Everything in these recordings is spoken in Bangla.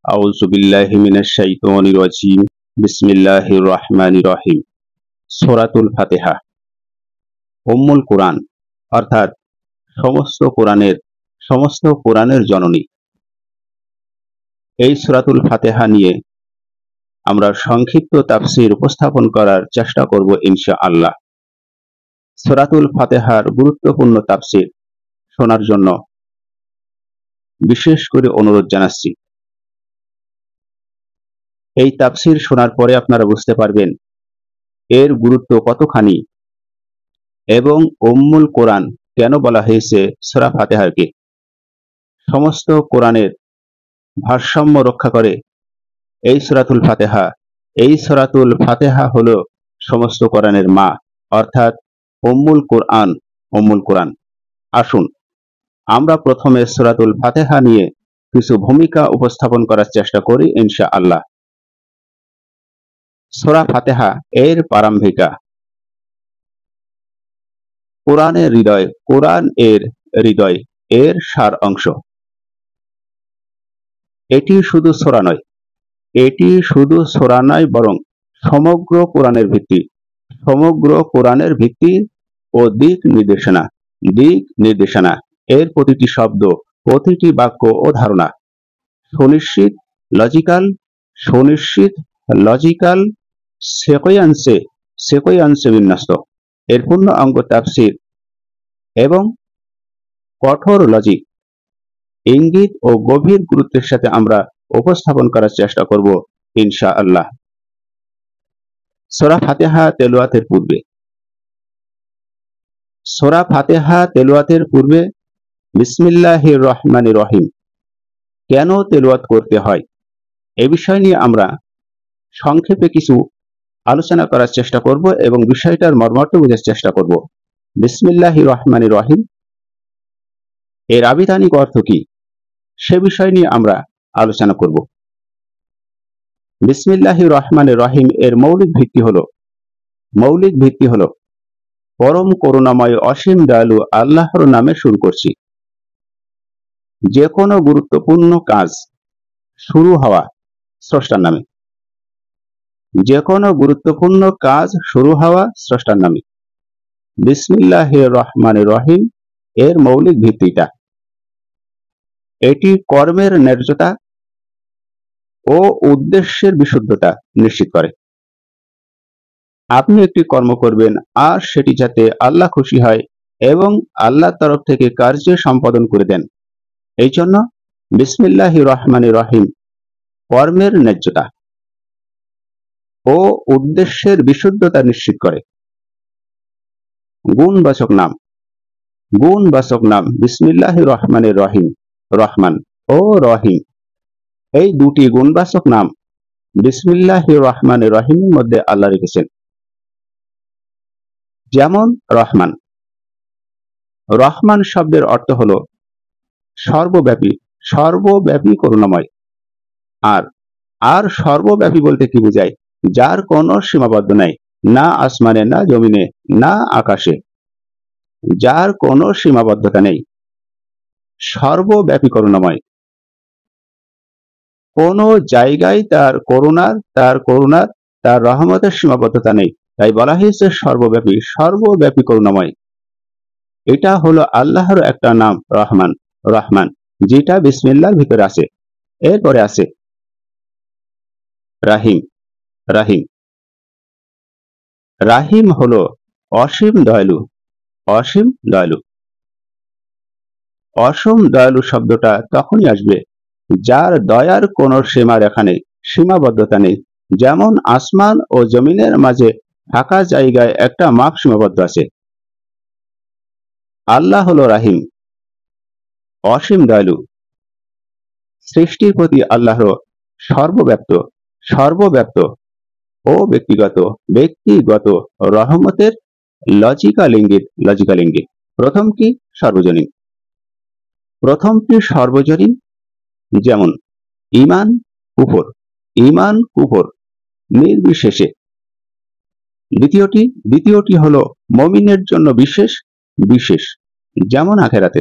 আউযু বিল্লাহি মিনাশ শাইতানির রাজিম। বিসমিল্লাহির রহমানির রহিম। সূরাতুল ফাতিহা উম্মুল কুরআন, অর্থাৎ সমস্ত কোরআনের জননী। এই সূরাতুল ফাতিহা নিয়ে আমরা সংক্ষিপ্ত তাফসীর উপস্থাপন করার চেষ্টা করব ইনশাআল্লাহ। সূরাতুল ফাতিহার গুরুত্বপূর্ণ তাফসীর শোনার জন্য বিশেষ করে অনুরোধ জানাচ্ছি। এই তাফসীর শোনার পরে আপনারা বুঝতে পারবেন এর গুরুত্ব কতখানি এবং উম্মুল কোরআন কেন বলা হয়েছে সূরা ফাতিহাকে। সমস্ত কোরআনের ভারসাম্য রক্ষা করে এই সূরাতুল ফাতিহা হলো সমস্ত কোরআনের মা, অর্থাৎ উম্মুল কোরআন। আসুন আমরা প্রথমে সূরাতুল ফাতিহা নিয়ে কিছু ভূমিকা উপস্থাপন করার চেষ্টা করি ইনশাআল্লাহ। সূরা ফাতিহা এর প্রারম্ভিকা। কোরআন এর হৃদয় এর সার অংশ। এটি শুধু সূরা নয়, বরং সমগ্র কোরআনের ভিত্তি ও দিক নির্দেশনা। এর প্রতিটি শব্দ, প্রতিটি বাক্য ও ধারণা সুনিশ্চিত লজিক্যাল সিকোয়েন্সে বিন্যস্ত। এর পূর্ণ অঙ্গ তাফসীর এবং কঠোর লজিক, ইঙ্গিত ও গভীর গুরুত্বের সাথে আমরা উপস্থাপন করার চেষ্টা করব ইনশাআল্লাহ। সূরা ফাতিহা তেলাওয়াতের পূর্বে বিসমিল্লাহির রহমানির রহিম কেন তেলাওয়াত করতে হয় এ বিষয় নিয়ে আমরা সংক্ষেপে কিছু আলোচনা করার চেষ্টা করব এবং বিষয়টার মর্মার্থ বোঝার চেষ্টা করব। বিসমিল্লাহির রহমানির রহিম এর আবিধানিক অর্থ কি সে বিষয় নিয়ে আমরা আলোচনা করব। বিসমিল্লাহির রহমানির রহিম এর মৌলিক ভিত্তি হলো পরম করুণাময় অসীম দয়ালু আল্লাহর নামে শুরু করছি। যে কোনো গুরুত্বপূর্ণ কাজ শুরু হওয়া স্রষ্টার নামে। বিসমিল্লাহির রহমানির রহিম এর মৌলিক ভিত্তিটা, এটি কর্মের ন্যায্যতা ও উদ্দেশ্যের বিশুদ্ধতা নিশ্চিত করে। আপনি একটি কর্ম করবেন আর সেটি যাতে আল্লাহ খুশি হয় এবং আল্লাহর তরফ থেকে কার্য সম্পাদন করে দেন। এই জন্য বিসমিল্লাহির রহমানির রহিম কর্মের ন্যায্যতা ও উদ্দেশ্যের বিশুদ্ধতা নিশ্চিত করে। গুণবাচক নাম বিসমিল্লাহির রহমানির রহিম, রহমান ও রহিম, এই দুটি গুণবাচক নাম বিসমিল্লাহির রহমানির রহিমের মধ্যে আল্লাহ রেখেছেন। যেমন রহমান শব্দের অর্থ হলো সর্বব্যাপী করুণাময়। আর সর্বব্যাপী বলতে কি বোঝায়? যার কোনো সীমাবদ্ধ নাই, না আসমানে, না জমিনে, না আকাশে, যার কোনো সীমাবদ্ধতা নেই, সর্বব্যাপী করুণাময়। কোন জায়গায় তার রহমতের সীমাবদ্ধতা নেই, তাই বলা হয়েছে সর্বব্যাপী করুণাময়। এটা হলো আল্লাহর একটা নাম রহমান, যেটা বিসমিল্লাহর ভিতরে আছে। এরপরে আছে রাহিম হলো অসীম দয়ালু। অসীম দয়ালু শব্দটা তখনই আসবে যার দয়ার কোনো সীমাবদ্ধতা নেই। যেমন আসমান ও জমিনের মাঝে ফাঁকা জায়গায় একটা মাপ সীমাবদ্ধ আছে। আল্লাহ হলো রাহিম, অসীম দয়ালু। সৃষ্টির প্রতি আল্লাহর সর্বব্যাপ্ত ও ব্যক্তিগত রহমতের লজিক্যাল ইঙ্গিত। প্রথমটি সর্বজনীন, যেমন ঈমান কুফর নির্বিশেষে। দ্বিতীয়টি হলো মুমিনের জন্য বিশেষ, যেমন আখিরাতে।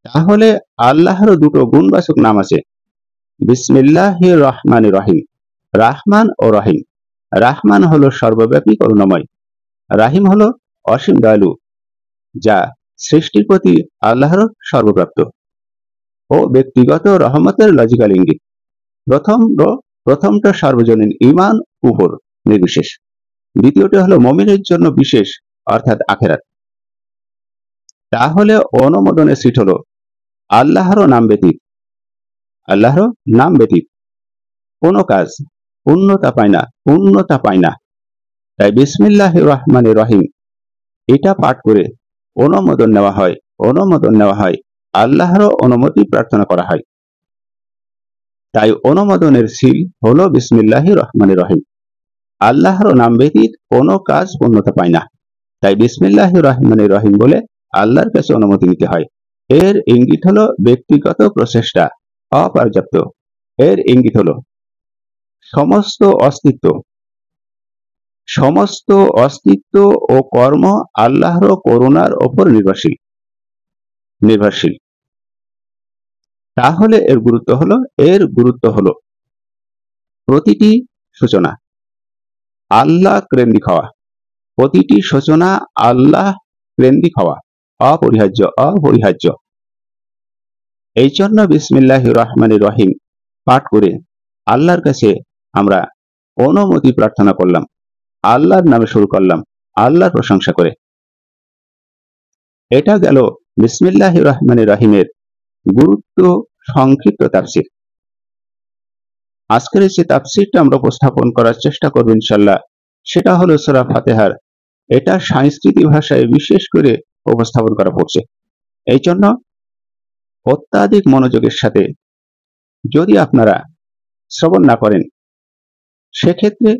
তাহলে আল্লাহর দুটো গুণবাচক নাম আছে, বিসমিল্লাহির রহমানির রহিম, রাহমান ও রহিম। রাহমান হলো সর্বব্যাপী করুণাময়, রাহিম হলো অসীম দয়ালু, যা সৃষ্টির প্রতি আল্লাহর সর্বপ্রাপ্ত ও ব্যক্তিগত রহমতের লজিক্যাল ইঙ্গিত। প্রথমটা সর্বজনীন ঈমান কুফর নির্বিশেষ, দ্বিতীয়টি হলো মুমিনের জন্য বিশেষ অর্থাৎ আখেরাত। তাহলে অনুমোদনের সিট হলো আল্লাহর নাম ব্যতীত কোনো কাজ পূর্ণতা পায় না। তাই বিসমিল্লাহির রহমানির রহিম এটা পাঠ করে অনুমোদন নেওয়া হয়, আল্লাহর অনুমতি প্রার্থনা করা হয়। তাই অনুমোদনের সিল হলো বিসমিল্লাহির রহমানির রহিম। আল্লাহর নাম ব্যতীত কোনো কাজ পূর্ণতা পায় না, তাই বিসমিল্লাহির রহমানির রহিম বলে আল্লাহর কাছে অনুমতি নিতে হয়। এর ইঙ্গিত হলো ব্যক্তিগত প্রচেষ্টা অপর্যাপ্ত। এর ইঙ্গিত হলো সমস্ত অস্তিত্ব ও কর্ম আল্লাহর করুণার ওপর নির্ভরশীল। তাহলে এর গুরুত্ব হলো প্রতিটি সূচনা আল্লাহ কেন্দ্রিক হওয়া অপরিহার্য। এই জন্য বিসমিল্লাহির রহমানির রহিম পাঠ করে আল্লাহর কাছে আমরা অনুমতি প্রার্থনা করলাম, আল্লাহর নামে শুরু করলাম, আল্লাহর প্রশংসা করে। এটা গেল বিসমিল্লাহির রহমানির রহিমের গুরুত্ব সংক্ষিপ্ত তাফসীর। আজকের যে তাফসীরটা আমরা উপস্থাপন করার চেষ্টা করব ইনশাআল্লাহ, সেটা হলো সূরা ফাতিহার। এটা সাংস্কৃতিক ভাষায় বিশেষ করে উপস্থাপন করা পড়ছে। এই জন্য অত্যাধিক মনোযোগের সাথে যদি আপনারা শ্রবণ না করেন, সেক্ষেত্রে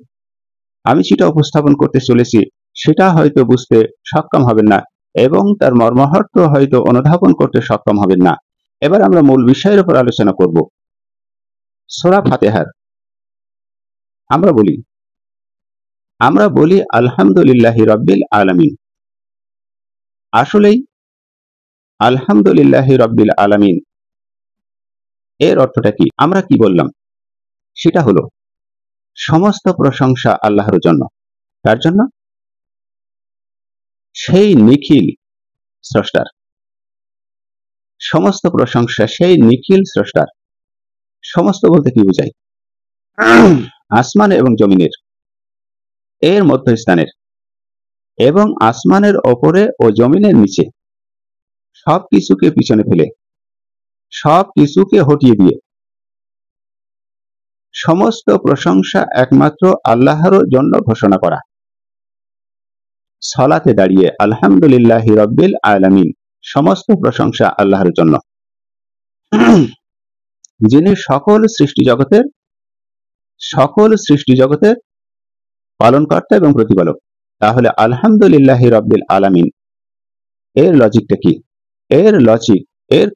আমি যেটা উপস্থাপন করতে চলেছি সেটা হয়তো বুঝতে সক্ষম হবেন না এবং তার মর্মার্থ হয়তো অনুধাবন করতে সক্ষম হবেন না। এবার আমরা মূল বিষয়ের উপর আলোচনা করব। সূরা ফাতিহার আমরা বলি আলহামদুলিল্লাহি রাব্বিল আলামিন। আসলেই আলহামদুলিল্লাহি রাব্বিল আলামিন এর অর্থটা কি? আমরা কি বললাম? সেটা হলো সমস্ত প্রশংসা আল্লাহর জন্য। তার জন্য? সেই নিখিল স্রষ্টার। সমস্ত প্রশংসা সেই নিখিল স্রষ্টার। সমস্ত বলতে কি বোঝায়? আসমান এবং জমিনের, এর মধ্যস্থানের এবং আসমানের ওপরে ও জমিনের নিচে সবকিছুকে পিছনে ফেলে, সবকিছুকে হটিয়ে দিয়ে সমস্ত প্রশংসা একমাত্র আল্লাহর জন্য ঘোষণা করা। সালাতে দাঁড়িয়ে আলহামদুলিল্লাহি রাব্বিল আলামিন, সমস্ত প্রশংসা আল্লাহর জন্য, যিনি সকল সৃষ্টি জগতের পালনকর্তা এবং প্রতিপালক। তাহলে আলহামদুলিল্লাহি রাব্বিল আলামিন এর লজিকটা কি? এর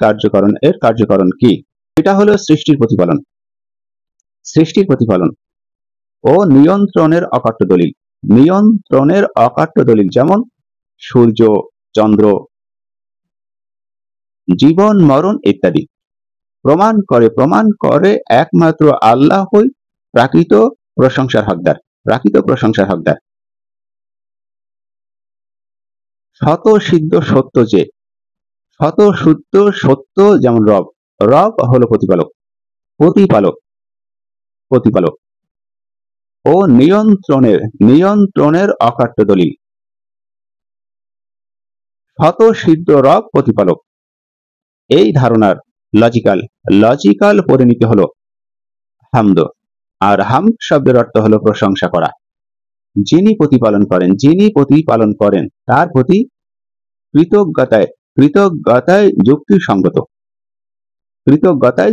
কার্যকরণ কি? এটা হলো সৃষ্টির প্রতিপালন ও নিয়ন্ত্রণের অকাট্য দলিল। যেমন সূর্য, চন্দ্র, জীবন, মরণ ইত্যাদি প্রমাণ করে একমাত্র আল্লাহই প্রাকৃত প্রশংসার হকদার। শত সত্য যেমন রব হলো প্রতিপালক ও নিয়ন্ত্রণের অকাট্য দলিল। শত সিদ্ধ রব প্রতিপালক, এই ধারণার লজিক্যাল পরিণতি হলো হামদ। আর হামদ শব্দের অর্থ হলো প্রশংসা করা। যিনি প্রতিপালন করেন তার প্রতি কৃতজ্ঞতায়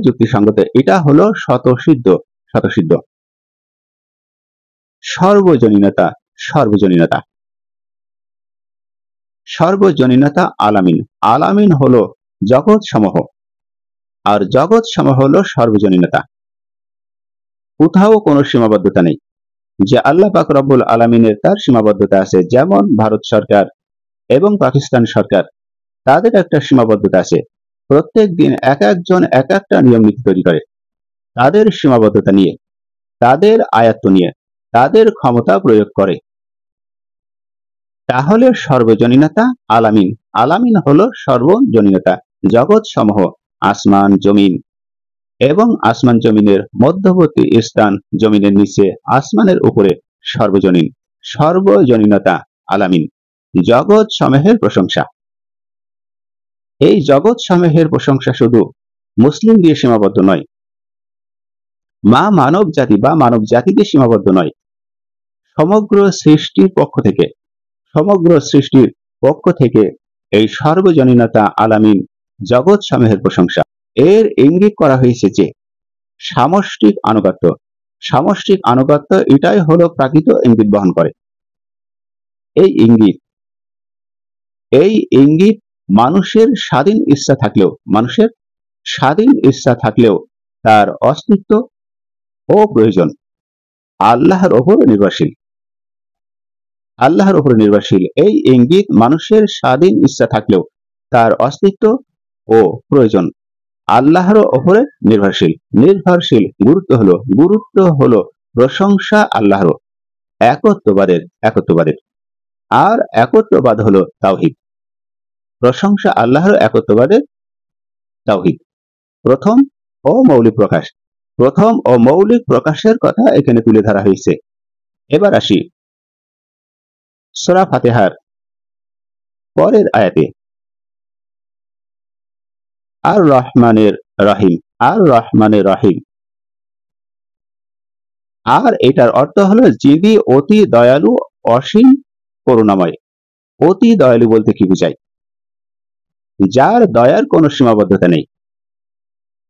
যুক্তিসঙ্গত। এটা হলো শতসিদ্ধ। সর্বজনীনতা আলামিন হলো জগৎ সমূহ, আর জগৎ সমূহ হলো সর্বজনীনতা। কোথাও কোনো সীমাবদ্ধতা নেই। যে আল্লাহ পাক রব্বুল আলামিনের তার সীমাবদ্ধতা আছে, যেমন ভারত সরকার এবং পাকিস্তান সরকার, তাদের একটা সীমাবদ্ধতা আছে। প্রত্যেক দিন এক একজন এক একটা নিয়ম নীতি তৈরি করে, তাদের সীমাবদ্ধতা নিয়ে, তাদের আয়ত্ত নিয়ে, তাদের ক্ষমতা প্রয়োগ করে। তাহলে সর্বজনীনতা আলামিন, আলামিন হলো সর্বজনীনতা, জগৎ সমূহ, আসমান জমিন এবং আসমান জমিনের মধ্যবর্তী স্থান, জমিনের নিচে আসমানের উপরে সর্বজনীন, সর্বজনীনতা আলামিন, জগৎ সমূহের প্রশংসা। এই জগৎ সমূহের প্রশংসা শুধু মুসলিম দিয়ে সীমাবদ্ধ নয়, মানব জাতি বা মানব জাতিতে সীমাবদ্ধ নয়, সমগ্র সৃষ্টির পক্ষ থেকে, সমগ্র সৃষ্টির পক্ষ থেকে এই সর্বজনীনতা আলামিন জগৎ সমূহের প্রশংসা। এর ইঙ্গিত করা হয়েছে যে সামষ্টিক আনুগত্য, সামষ্টিক আনুগত্য এটাই হলো প্রাকৃত ইঙ্গিত বহন করে। এই ইঙ্গিত মানুষের স্বাধীন ইচ্ছা থাকলেও, মানুষের স্বাধীন ইচ্ছা থাকলেও তার অস্তিত্ব ও প্রয়োজন আল্লাহর ওপর নির্ভরশীল, আল্লাহর উপর নির্ভরশীল। এই ইঙ্গিত মানুষের স্বাধীন ইচ্ছা থাকলেও তার অস্তিত্ব ও প্রয়োজন আল্লাহর উপরে নির্ভরশীল। নির্ভরশীল গুরুত্ব হলো প্রশংসা আল্লাহর একত্ববাদের আর একত্ববাদ হলো তাওহীদ। প্রশংসা আল্লাহর একত্ববাদের তাওহীদ। প্রথম ও মৌলিক প্রকাশের কথা এখানে তুলে ধরা হয়েছে। এবার আসি সূরা ফাতিহার পরের আয়াতে, আর রহমানের রহিম, আর রহমানের রহিম, আর এটার অর্থ হলো যিনি অতি দয়ালু অসীম করুণাময়। অতি দয়ালু বলতে কি বোঝায়? যার দয়ার কোনো সীমাবদ্ধতা নেই।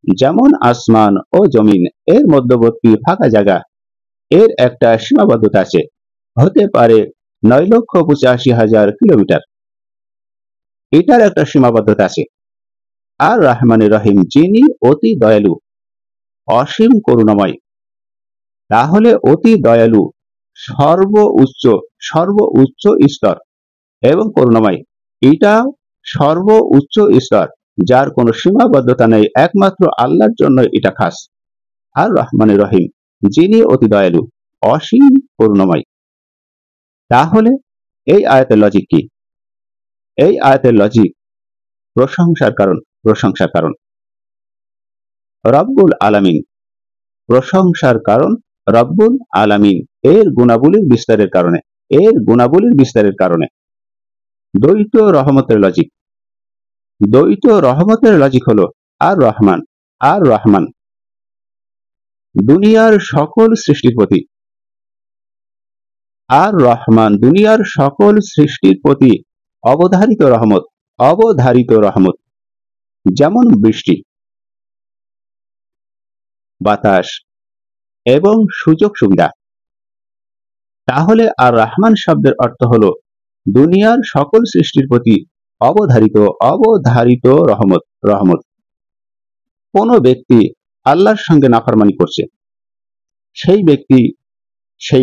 যেমন আসমান ও জমিন এর মধ্যবর্তী ফাঁকা জায়গা, এর একটা সীমাবদ্ধতা আছে, হতে পারে 9,85,000 কিলোমিটার, এটার একটা সীমাবদ্ধতা আছে। আর রহমানের রহিম, যিনি অতি দয়ালু অসীম করুণাময়, তাহলে অতি দয়ালু সর্বোচ্চ স্তর এবং করুণাময় এটা সর্বোচ্চ স্তর, যার কোনো সীমাবদ্ধতা নেই, একমাত্র আল্লাহর জন্য এটা খাস। আর রহমানের রহিম, যিনি অতি দয়ালু অসীম করুণাময়। তাহলে এই আয়াতের লজিক কি? এই আয়াতের লজিক প্রশংসার কারণ রব্বুল আলামিন, প্রশংসার কারণ রব্বুল আলামিন, এর গুণাবলীর বিস্তারের কারণে। দ্বৈত রহমতের লজিক হলো আর রহমান দুনিয়ার সকল সৃষ্টির প্রতি, আর রহমান দুনিয়ার সকল সৃষ্টির প্রতি অবধারিত রহমত, যেমন বৃষ্টি, বাতাস এবং সুযোগ সুবিধা। তাহলে আর রহমান শব্দের অর্থ হলো দুনিয়ার সকল সৃষ্টির প্রতি অবধারিত রহমত। কোন ব্যক্তি আল্লাহর সঙ্গে নাফরমানি করছে, সেই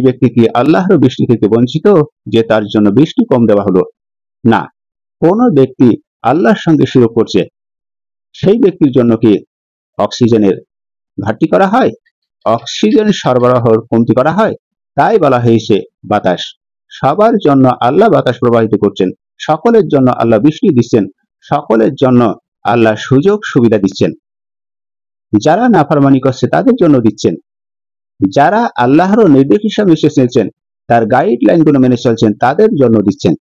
ব্যক্তি কি আল্লাহর বৃষ্টি থেকে বঞ্চিত যে তার জন্য বৃষ্টি কম দেওয়া হলো? না। কোন ব্যক্তি আল্লাহর সঙ্গে শিরক করছে, সেই ব্যক্তির জন্য কি অক্সিজেনের ঘাটতি করা হয়, অক্সিজেন সরবরাহর কমতি করা হয়? তাই বলা হয়েছে বাতাস, সবার জন্য আল্লাহ বাতাস প্রবাহিত করছেন, সকলের জন্য আল্লাহ বৃষ্টি দিচ্ছেন, সকলের জন্য আল্লাহ সুযোগ সুবিধা দিচ্ছেন। যারা নাফরমানি করছে তাদের জন্য দিচ্ছেন, যারা আল্লাহর নির্দেশ হিসাবে এসেছেন, তার গাইডলাইনগুলো মেনে চলছেন, তাদের জন্য দিচ্ছেন।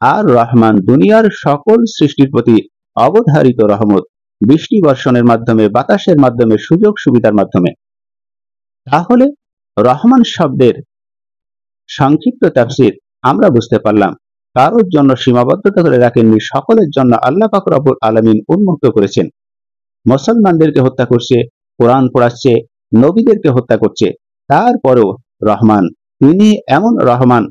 আর রহমান দুনিয়ার সকল সৃষ্টির প্রতি অবধারিত রহমত, বৃষ্টি বর্ষণের মাধ্যমে, বাতাসের মাধ্যমে, সুযোগ সুবিধার মাধ্যমে। তাহলে রহমান শব্দের সংক্ষিপ্ত তাফসীর আমরা বুঝতে পারলাম, কারোর জন্য সীমাবদ্ধতা করে রাখেননি, সকলের জন্য আল্লাহ পাক রব্বুল আলামিন উন্মুক্ত করেছেন। মুসলমানদেরকে হত্যা করছে, কোরআন পড়াচ্ছে, নবীদেরকে হত্যা করছে, তারপরেও রহমান, তিনি এমন রহমান,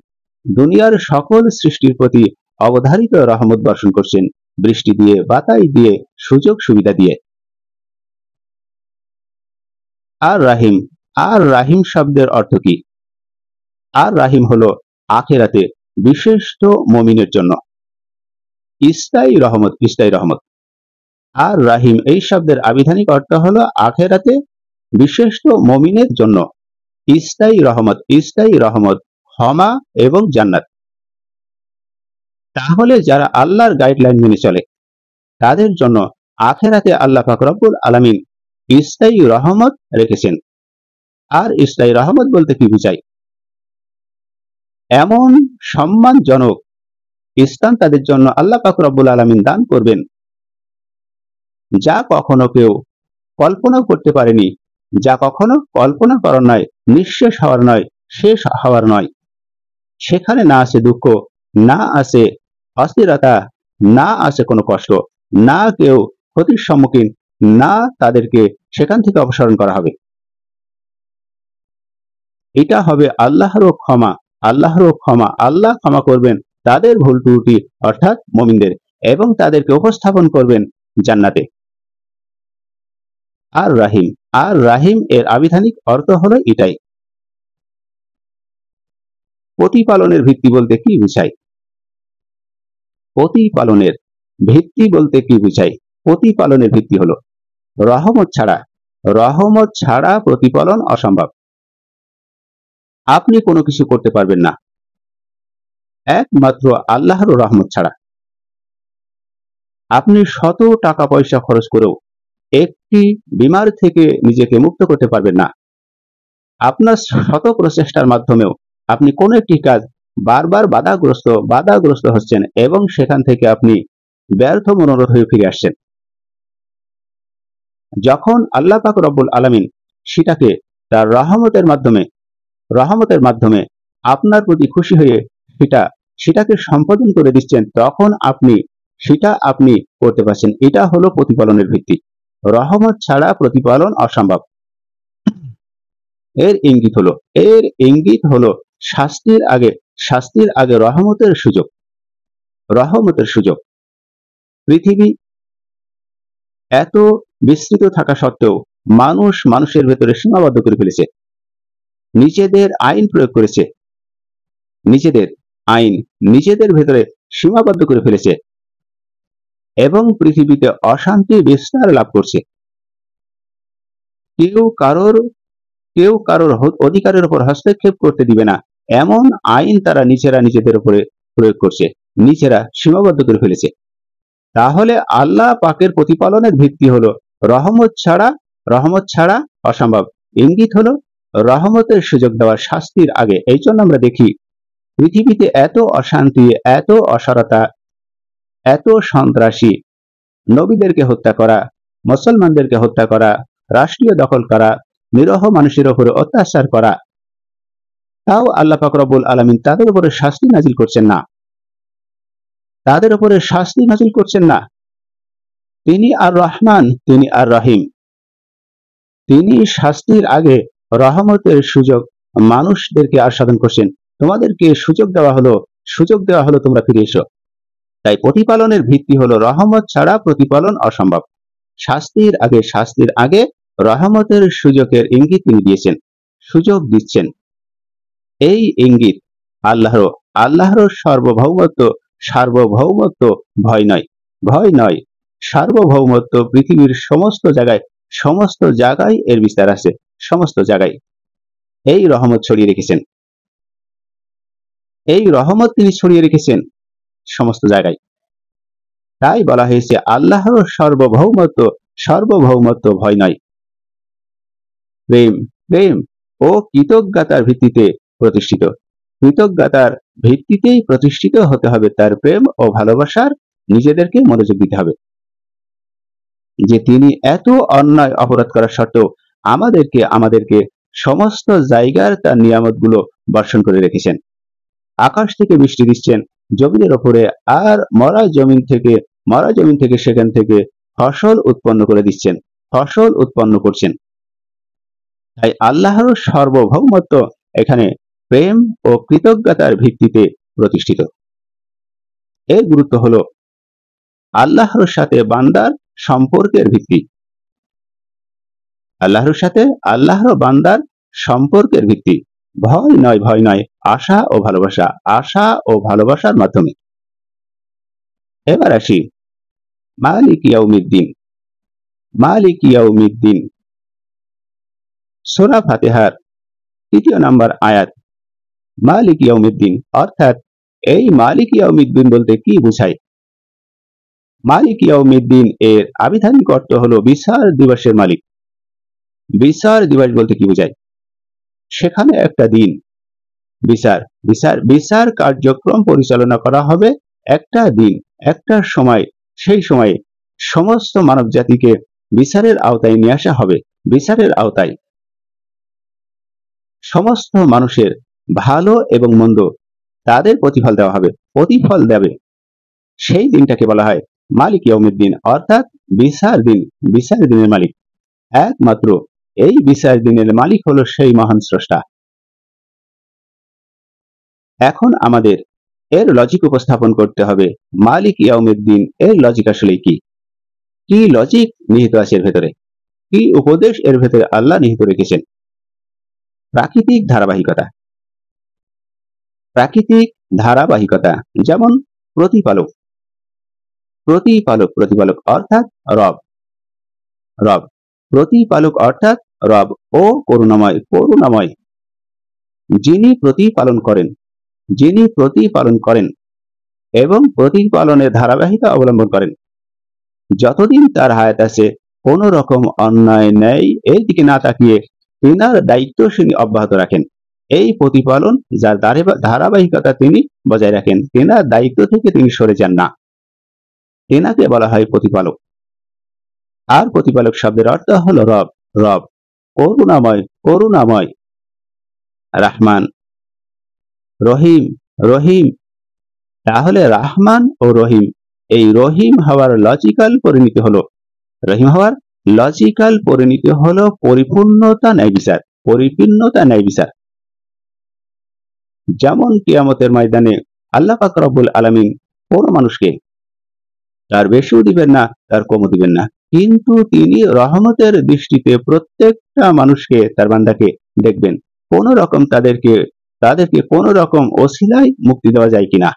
দুনিয়ার সকল সৃষ্টির প্রতি অবধারিত রহমত বর্ষণ করছেন, বৃষ্টি দিয়ে, বাতাস দিয়ে, সুযোগ সুবিধা দিয়ে। আর রাহিম শব্দের অর্থ কি? আর রাহিম হলো আখিরাতে বিশেষত মুমিনের জন্য, স্থায়ী রহমত, স্থায়ী রহমত। আর রাহিম এই শব্দের আবিধানিক অর্থ হলো আখেরাতে বিশিষ্ট মুমিনের জন্য স্থায়ী রহমত, স্থায়ী রহমত, ক্ষমা এবং জান্নাত। তাহলে যারা আল্লাহর গাইডলাইন মেনে চলে তাদের জন্য আখেরাতে আল্লাহ পাক রব্বুল আলামিন স্থায়ী রহমত রেখেছেন। আর স্থায়ী রহমত বলতে কি বোঝায়? এমন সম্মানজনক স্থান তাদের জন্য আল্লাহ পাক রব্বুল আলামিন দান করবেন যা কখনো কেউ কল্পনাও করতে পারেনি, যা কখনো কল্পনা করার নয়, নিঃশেষ হওয়ার নয়, শেষ হওয়ার নয়। সেখানে না আছে দুঃখ, না আছে অস্থিরতা, না আছে কোনো কষ্ট, না কেউ ক্ষতির সম্মুখীন, না তাদেরকে সেখান থেকে অপসারণ করা হবে। এটা হবে আল্লাহরও ক্ষমা, আল্লাহরও ক্ষমা। আল্লাহ ক্ষমা করবেন তাদের ভুল ত্রুটি অর্থাৎ মুমিনদের, এবং তাদেরকে উপস্থাপন করবেন জান্নাতে। আর রাহিম, আর রাহিম এর আবিধানিক অর্থ হলো এটাই। প্রতিপালনের ভিত্তি বলতে কি বুঝায়? প্রতিপালনের ভিত্তি বলতে কি বুঝায়? প্রতিপালনের ভিত্তি হলো রহমত ছাড়া, রহমত ছাড়া প্রতিপালন অসম্ভব। আপনি কোনো কিছু করতে পারবেন না একমাত্র আল্লাহর রহমত ছাড়া। আপনি শত টাকা পয়সা খরচ করেও একটি বিমার থেকে নিজেকে মুক্ত করতে পারবেন না। আপনার শত প্রচেষ্টার মাধ্যমেও আপনি কোনো একটি কাজ বারবার বাধাগ্রস্ত হচ্ছেন এবং সেখান থেকে আপনি ব্যর্থ মনোরথ হয়ে ফিরে আসছেন। যখন আল্লাহ পাক রব্বুল আলামিন সেটাকে তার রহমতের মাধ্যমে আপনার প্রতি খুশি হয়ে সেটাকে সম্পাদন করে দিচ্ছেন, তখন সেটা আপনি করতে পারছেন। এটা হলো প্রতিপালনের ভিত্তি। রহমত ছাড়া প্রতিপালন অসম্ভব। এর ইঙ্গিত হলো শাস্তির আগে রহমতের সুযোগ। পৃথিবী এত বিস্তৃত থাকা সত্ত্বেও মানুষের ভেতরে সীমাবদ্ধ করে ফেলেছে, নিজেদের আইন প্রয়োগ করেছে, নিজেদের ভেতরে সীমাবদ্ধ করে ফেলেছে এবং পৃথিবীতে অশান্তি বিস্তার লাভ করছে। কেউ কারোর অধিকারের উপর হস্তক্ষেপ করতে দিবে না এমন আইন তারা নিজেদের উপরে প্রয়োগ করছে, নিজেরা সীমাবদ্ধ করে ফেলেছে। তাহলে আল্লাহ পাকের প্রতিপালনের ভিত্তি হলো রহমত ছাড়া অসম্ভব। ইঙ্গিত হলো রহমতের সুযোগ দেওয়া শাস্তির আগে। এই জন্য আমরা দেখি পৃথিবীতে এত অশান্তি, এত অসারতা, এত সন্ত্রাসী, নবীদেরকে হত্যা করা, মুসলমানদেরকে হত্যা করা, রাষ্ট্রীয় দখল করা, নিরহ মানুষের উপরে অত্যাচার করা, তাও আল্লাহ পাক রব্বুল আলামিন তাদের উপরে শাস্তি নাজিল করছেন না। তিনি আর রহমান, তিনি আর রহিম। তিনি শাস্তির আগে রহমতের সুযোগ মানুষদেরকে আস্বাদন করছেন। তোমাদেরকে সুযোগ দেওয়া হলো তোমরা ফিরে এসো। তাই প্রতিপালনের ভিত্তি হলো রহমত ছাড়া প্রতিপালন অসম্ভব। শাস্তির আগে রহমতের সুযোগের ইঙ্গিত তিনি দিয়েছেন, সুযোগ দিচ্ছেন। এই ইঙ্গিত আল্লাহর সার্বভৌমত্ব ভয় নয়, সার্বভৌমত্ব। পৃথিবীর সমস্ত জায়গায় এর বিস্তার আছে, সমস্ত জায়গায় এই রহমত ছড়িয়ে রেখেছেন, এই রহমত তিনি ছড়িয়ে রেখেছেন সমস্ত জায়গায়। তাই বলা হয়েছে আল্লাহর সার্বভৌমত্ব ভয় নয়। প্রেম ও কৃতজ্ঞতার ভিত্তিতে প্রতিষ্ঠিত। কৃতজ্ঞতার ভিত্তিতেই প্রতিষ্ঠিত হতে হবে। তার প্রেম ও ভালোবাসার নিজেদেরকে মনোযোগ দিতে হবে যে তিনি এত অন্যায় অপরাধ করা সত্ত্বেও আমাদেরকে সমস্ত জায়গার তার নিয়ামতগুলো বর্ষণ করে রেখেছেন। আকাশ থেকে বৃষ্টি দিচ্ছেন জমিনের ওপরে, আর মরা জমিন থেকে সেখান থেকে ফসল উৎপন্ন করে দিচ্ছেন, ফসল উৎপন্ন করছেন। তাই আল্লাহর সার্বভৌমত্ব এখানে প্রেম ও কৃতজ্ঞতার ভিত্তিতে প্রতিষ্ঠিত। এর গুরুত্ব হলো আল্লাহর সাথে বান্দার সম্পর্কের ভিত্তি, আল্লাহর বান্দার সম্পর্কের ভিত্তি। ভয় নয়, আশা ও ভালোবাসার মাধ্যমে। এবার আসি মালিক ইয়াউমিদ্দিন। মালিক ইয়াউমিদ্দিন সূরা ফাতিহার ৩য় নম্বর আয়াত। মালিক ইয়াউমিদ্দিন অর্থাৎ এই মালিক ইয়াউমিদ্দিন বলতে কি বোঝায়? মালিক ইয়াউমিদ্দিন এর আবিধানিক অর্থ হলো বিচার দিবসের মালিক। বিচার দিবস বলতে কি বোঝায়? সেখানে একটা দিন বিচার বিচার বিচার কার্যক্রম পরিচালনা করা হবে একটা দিন, একটা সময়। সেই সময়ে সমস্ত মানব জাতিকে বিচারের আওতায় নিয়ে আসা হবে। বিচারের আওতায় সমস্ত মানুষের ভালো এবং মন্দ তাদের প্রতিফল দেওয়া হবে, প্রতিফল দেবে। সেই দিনটাকে বলা হয় মালিক ইয়াউমিদ্দিন, অর্থাৎ বিচার দিন, বিচার দিনের মালিক। একমাত্র এই বিচার দিনের মালিক হলো সেই মহান স্রষ্টা। এখন আমাদের এর লজিক উপস্থাপন করতে হবে। মালিক ইয়াউমিদ্দিন এর লজিক আসলে কি? কি লজিক নিহিত আছে এর ভেতরে? কি উপদেশ এর ভেতরে আল্লাহ নিহিত রেখেছেন? প্রাকৃতিক ধারাবাহিকতা। প্রাকৃতিক ধারাবাহিকতা যেমন প্রতিপালক। প্রতিপালক প্রতিপালক অর্থাৎ রব। রব প্রতিপালক অর্থাৎ রব ও করুণাময়, করুণাময়। যিনি প্রতিপালন করেন, যিনি প্রতিপালন করেন এবং প্রতিপালনের ধারাবাহিকতা অবলম্বন করেন। যতদিন তার হায়াত আছে কোন রকম অন্যায় নেই এর দিকে না তাকিয়ে তিনার দায়িত্ব তিনি অব্যাহত রাখেন। এই প্রতিপালন যার ধারাবাহিকতা তিনি বজায় রাখেন, তিনার দায়িত্ব থেকে তিনি সরে যান না, তিনাকে বলা হয় প্রতিপালক। আর প্রতিপালক শব্দের অর্থ হলো রব। রব করুণাময়, করুণাময়। রাহমান, রহিম, রহিম। তাহলে রাহমান ও রহিম, এই রহিম হওয়ার লজিক্যাল পরিণতি হলো, রহিম হওয়ার লজিক্যাল পরিণতি হলো পরিপূর্ণতা ন্যায় বিচার, পরিপূর্ণতা ন্যায় বিচার। যেমন কিয়ামতের ময়দানে আল্লাহ পাক রব্বুল আলামিন কোন মানুষকে তার বেশিও দিবেন না, তার কমও দিবেন না, কিন্তু তিনি রহমতের দৃষ্টিতে প্রত্যেকটা মানুষকে, তার বান্দাকে দেখবেন কোন রকম তাদেরকে কোন রকম ওসিলায় মুক্তি দেওয়া যায় কিনা।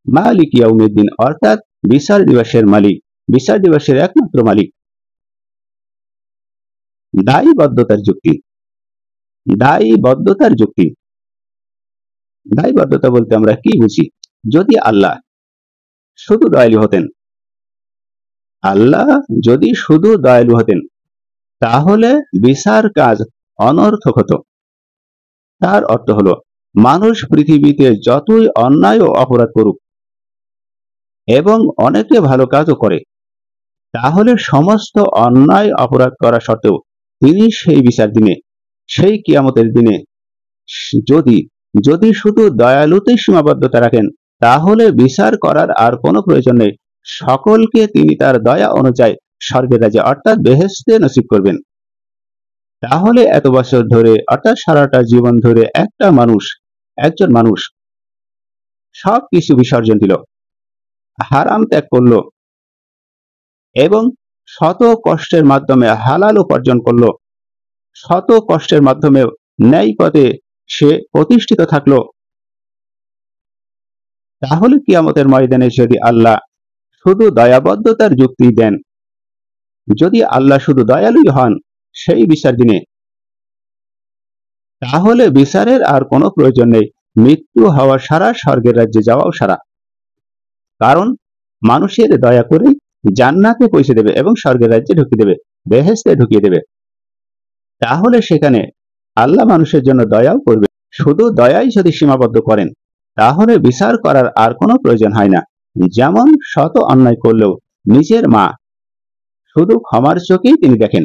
মালিক ইয়াউমিদ্দিন অর্থাৎ বিচার দিবসের মালিক, বিচার দিবসের একমাত্র মালিক। দায়বদ্ধতার যুক্তি। দায়বদ্ধতার যুক্তি। দায়বদ্ধতা বলতে আমরা কি বুঝি? যদি আল্লাহ শুধু দয়ালু হতেন, আল্লাহ যদি শুধু দয়ালু হতেন তাহলে বিচার কাজ অনর্থক হতো। তার অর্থ হলো মানুষ পৃথিবীতে যতই অন্যায় ও অপরাধ করুক এবং অনেকে ভালো কাজও করে, তাহলে সমস্ত অন্যায় অপরাধ করা সত্ত্বেও তিনি সেই বিচার দিনে, সেই কিয়ামতের দিনে যদি যদি শুধু দয়ালুতে সীমাবদ্ধতা রাখেন তাহলে বিচার করার আর কোনো প্রয়োজন নেই। সকলকে তিনি তার দয়া অনুযায়ী স্বর্গের রাজ্যে অর্থাৎ বেহেশতে নসিব করবেন। তাহলে এত বছর ধরে অর্থাৎ সারাটা জীবন ধরে একটা মানুষ, একজন মানুষ সবকিছু বিসর্জন দিল, হারাম ত্যাগ করলো এবং শত কষ্টের মাধ্যমে হালাল উপার্জন করলো, শত কষ্টের মাধ্যমে ন্যায় পথে সে প্রতিষ্ঠিত থাকলো, তাহলে কিয়ামতের ময়দানে যদি আল্লাহ শুধু দয়াবদ্ধতার যুক্তি দেন, যদি আল্লাহ শুধু দয়ালুই হন সেই বিচার দিনে, তাহলে বিচারের আর কোনো প্রয়োজন নেই। মৃত্যু হওয়া সারা, স্বর্গের রাজ্যে যাওয়াও সারা। কারণ মানুষের দয়া করে জান্নাতে পৌঁছে দেবে এবং স্বর্গের রাজ্যে ঢুকিয়ে দেবে, বেহেশতে ঢুকিয়ে দেবে। তাহলে সেখানে আল্লাহ মানুষের জন্য দয়াও করবে। শুধু দয়াই যদি সীমাবদ্ধ করেন তাহলে বিচার করার আর কোনো প্রয়োজন হয় না। যেমন শত অন্যায় করলেও নিজের মা শুধু ক্ষমার চোখেই তিনি দেখেন,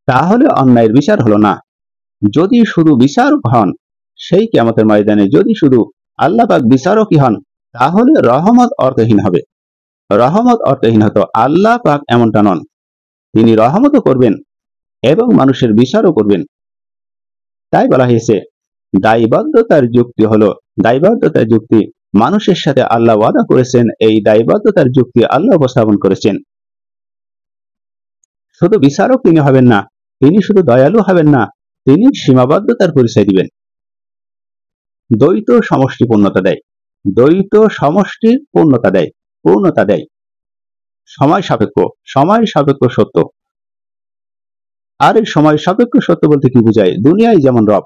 তাহলে অন্যায়ের বিচার হলো না। যদি শুধু বিচারক হন সেই কিয়ামতের ময়দানে, যদি শুধু আল্লাহ পাক বিচারকই হন তাহলে রহমত অর্থহীন হবে। রহমত অর্থহীন হতো। আল্লাহ পাক এমনটা নন, তিনি রহমতও করবেন এবং মানুষের বিচারও করবেন। তাই বলা হয়েছে দায়বদ্ধতার যুক্তি হলো, দায়বদ্ধতার যুক্তি মানুষের সাথে আল্লাহ ওয়াদা করেছেন, এই দায়বদ্ধতার যুক্তি আল্লাহ উপস্থাপন করেছেন। শুধু বিচারক তিনি হবেন না, তিনি শুধু দয়ালু হবেন না, তিনি সীমাবদ্ধতার পরিচয় দিবেন। দ্বৈত সমষ্টিপূর্ণতা দেয়। দ্বৈত সমষ্টির পূর্ণতা দেয়। সময় সাপেক্ষ সত্য। আর এই সময় সাপেক্ষ সত্য বলতে কি বোঝায়? দুনিয়ায় যেমন রব,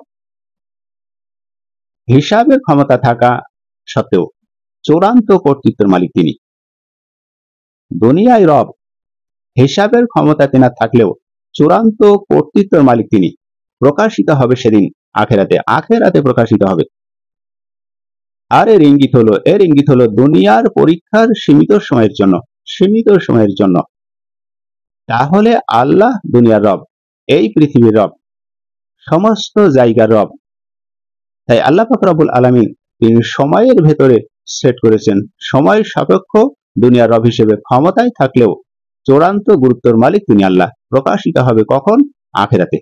হিসাবের ক্ষমতা থাকা সত্ত্বেও চূড়ান্ত কর্তৃত্বের মালিক তিনি। দুনিয়ায় রব, হিসাবের ক্ষমতা তেনার থাকলেও চূড়ান্ত কর্তৃত্বের মালিক তিনি। প্রকাশিত হবে সেদিন আখেরাতে প্রকাশিত হবে। আর এর ইঙ্গিত হলো দুনিয়ার পরীক্ষার সীমিত সময়ের জন্য। তাহলে আল্লাহ দুনিয়ার রব, এই পৃথিবীর রব, সমস্ত জায়গার রব। তাই আল্লাহ পাক রব্বুল আলামিন তিনি সময়ের ভেতরে সেট করেছেন সময় সাপেক্ষ দুনিয়ার রব হিসেবে ক্ষমতায় থাকলেও চূড়ান্ত গুরুত্বের মালিক তিনি আল্লাহ। প্রকাশিত হবে কখন? আখেরাতে।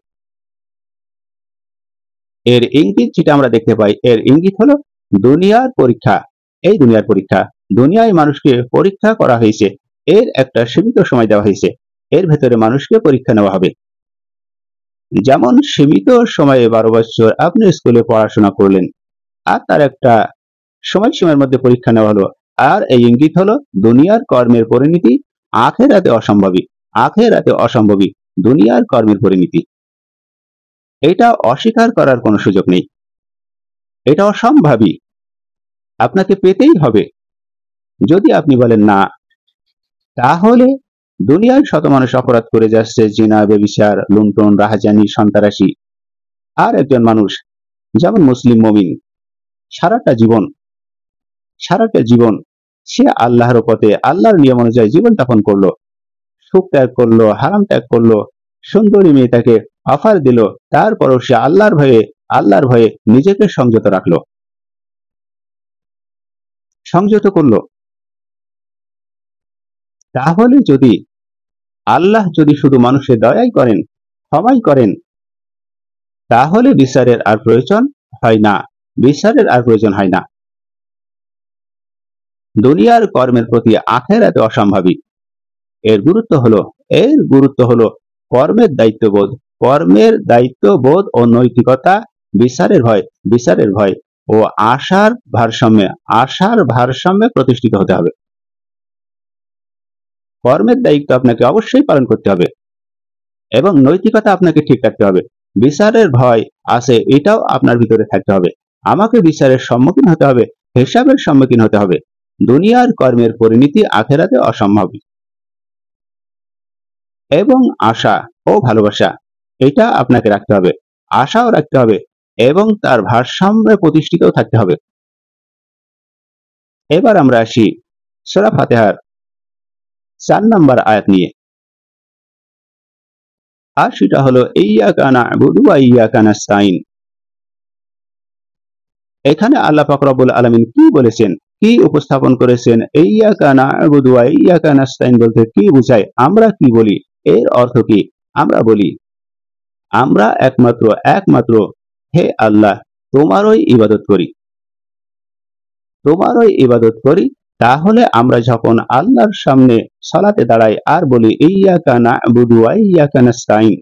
এর ইঙ্গিত যেটা আমরা দেখতে পাই, এর ইঙ্গিত হলো দুনিয়ার পরীক্ষা। এই দুনিয়ার পরীক্ষা, দুনিয়ায় মানুষকে পরীক্ষা করা হয়েছে, এর একটা সীমিত সময় দেওয়া হয়েছে, এর ভেতরে মানুষকে পরীক্ষা নেওয়া হবে। যেমন সীমিত সময়ে 12 বছর আপনি স্কুলে পড়াশোনা করলেন, আর তার একটা সময়সীমার মধ্যে পরীক্ষা নেওয়া হলো। আর এই ইঙ্গিত হলো দুনিয়ার কর্মের পরিণতি আখেরাতে অসম্ভবী দুনিয়ার কর্মের পরিণতি। এটা অস্বীকার করার কোনো সুযোগ নেই, এটা অসম্ভাবী, আপনাকে পেতেই হবে। যদি আপনি বলেন না, তাহলে দুনিয়ার শত মানুষ অপরাধ করে যাচ্ছে, জিনা, ব্যভিচার, লুণ্ঠন, রাহাজানি, সন্ত্রাসী। আর একজন মানুষ যেমন মুসলিম মুমিন সারাটা জীবন সে আল্লাহর পথে, আল্লাহর নিয়ম অনুযায়ী জীবন যাপন করলো, সুখ ত্যাগ করলো, হারাম ত্যাগ করলো, সুন্দরী মেয়ে তাকে অফার দিল, তারপরও সে আল্লাহর ভয়ে নিজেকে সংযত করলো। তাহলে যদি আল্লাহ শুধু মানুষের দয়াই করেন, ক্ষমাই করেন, তাহলে বিচারের আর প্রয়োজন হয় না। দুনিয়ার কর্মের প্রতি আখেরাতে অসম্ভাবী। এর গুরুত্ব হলো কর্মের দায়িত্ববোধ ও নৈতিকতা, বিচারের ভয় ও আশার ভারসাম্যে প্রতিষ্ঠিত হতে হবে। কর্মের দায়িত্ব আপনাকে অবশ্যই পালন করতে হবে এবং নৈতিকতা আপনাকে ঠিক রাখতে হবে। বিচারের ভয় আছে, এটাও আপনার ভিতরে থাকতে হবে। আমাকে বিচারের সম্মুখীন হতে হবে, হিসাবের সম্মুখীন হতে হবে। দুনিয়ার কর্মের পরিণতি আখেরাতে অসম্ভাবী। এবং আশা ও ভালোবাসা, এটা আপনাকে রাখতে হবে, আশাও রাখতে হবে এবং তার ভারসাম্যে প্রতিষ্ঠিত থাকতে হবে। এবার আমরা আসি সূরা ফাতিহার 4 নম্বর আয়াত নিয়ে। আর সেটা হলো ইয়্যাকা না'বুদু ওয়া ইয়্যাকা নাস্তাইন। এখানে আল্লাহ পাক রব্বুল আলামিন কি বলেছেন, কি উপস্থাপন করেছেন? ইয়্যাকা না'বুদু ওয়া ইয়্যাকা নাস্তাইন বলতে কি বোঝায়? আমরা কি বলি? এর অর্থ কি? আমরা বলি, আমরা একমাত্র হে আল্লাহ তোমারই ইবাদত করি। তাহলে আমরা যখন আল্লাহর সামনে সালাতে দাঁড়াই আর বলি ইয়্যাকা না'বুদু ওয়া ইয়্যাকা নাস্তাইন,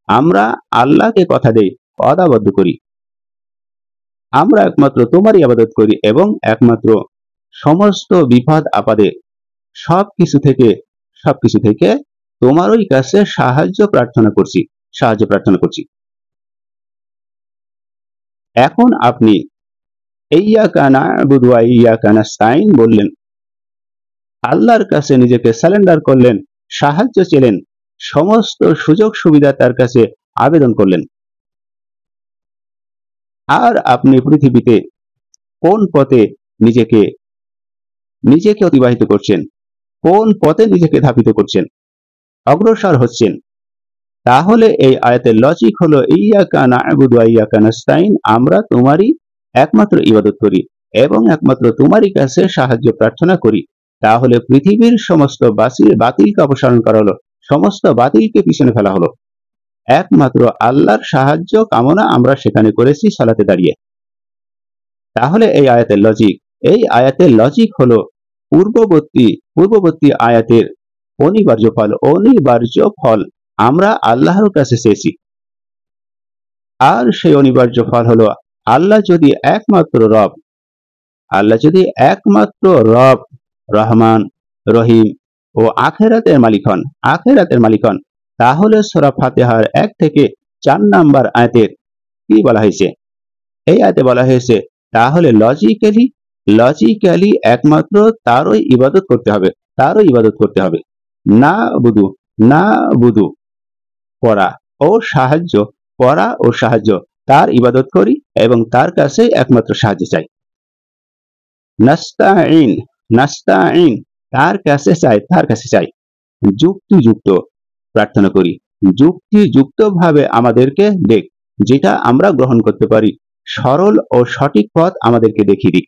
আমরা আল্লাহকে কথা দেই, ওয়াদা করি, আমরা একমাত্র তোমারই ইবাদত করি এবং একমাত্র সমস্ত বিপদ আপদে সবকিছু থেকে তোমারই কাছে সাহায্য প্রার্থনা করছি। এখন আপনি ইয়্যাকা না'বুদু ওয়া ইয়্যাকা নাস্তাইন বললেন, আল্লাহর কাছে নিজেকে সারেন্ডার করলেন, সাহায্য চেলেন, সমস্ত সুযোগ সুবিধা তার কাছে আবেদন করলেন। আর আপনি পৃথিবীতে কোন পথে নিজেকে অতিবাহিত করছেন, কোন পথে নিজেকে ধাবিত করছেন, অগ্রসর হচ্ছেন? তাহলে এই আয়াতের লজিক হলো ইয়্যাকা না'বুদু ওয়া ইয়্যাকা নাস্তাইন, আমরা তোমারই একমাত্র ইবাদত করি এবং একমাত্র তোমারই কাছে সাহায্য প্রার্থনা করি। তাহলে পৃথিবীর সমস্ত বাতিলকে অপসারণ করা হলো, সমস্ত বাতিলকে পিছনে ফেলা হলো। একমাত্র আল্লাহর সাহায্য কামনা আমরা সেখানে করেছি সালাতে দাঁড়িয়ে। তাহলে এই আয়াতের লজিক হলো পূর্ববর্তী আয়াতের অনিবার্য ফল আমরা আল্লাহর কাছে চেয়েছি। আর সেই অনিবার্য ফল হলো আল্লাহ যদি একমাত্র রব, আল্লাহ যদি একমাত্র রব, রহমান, রহিম ও আখেরাতের মালিক হন, তাহলে সূরা ফাতিহার 1 থেকে 4 নাম্বার আয়াতের কি বলা হয়েছে? এই আয়াতে বলা হয়েছে তাহলে লজিক্যালি একমাত্র তারই ইবাদত করতে হবে। না বুধু পড়া ও সাহায্য, তার ইবাদত করি এবং তার কাছে একমাত্র সাহায্য চাই। নাস্তাইন তার কাছে চাই। যুক্তিযুক্ত প্রার্থনা করি, যুক্তিযুক্ত ভাবে আমাদেরকে দেখ, যেটা আমরা গ্রহণ করতে পারি, সরল ও সঠিক পথ আমাদেরকে দেখিয়ে দিক।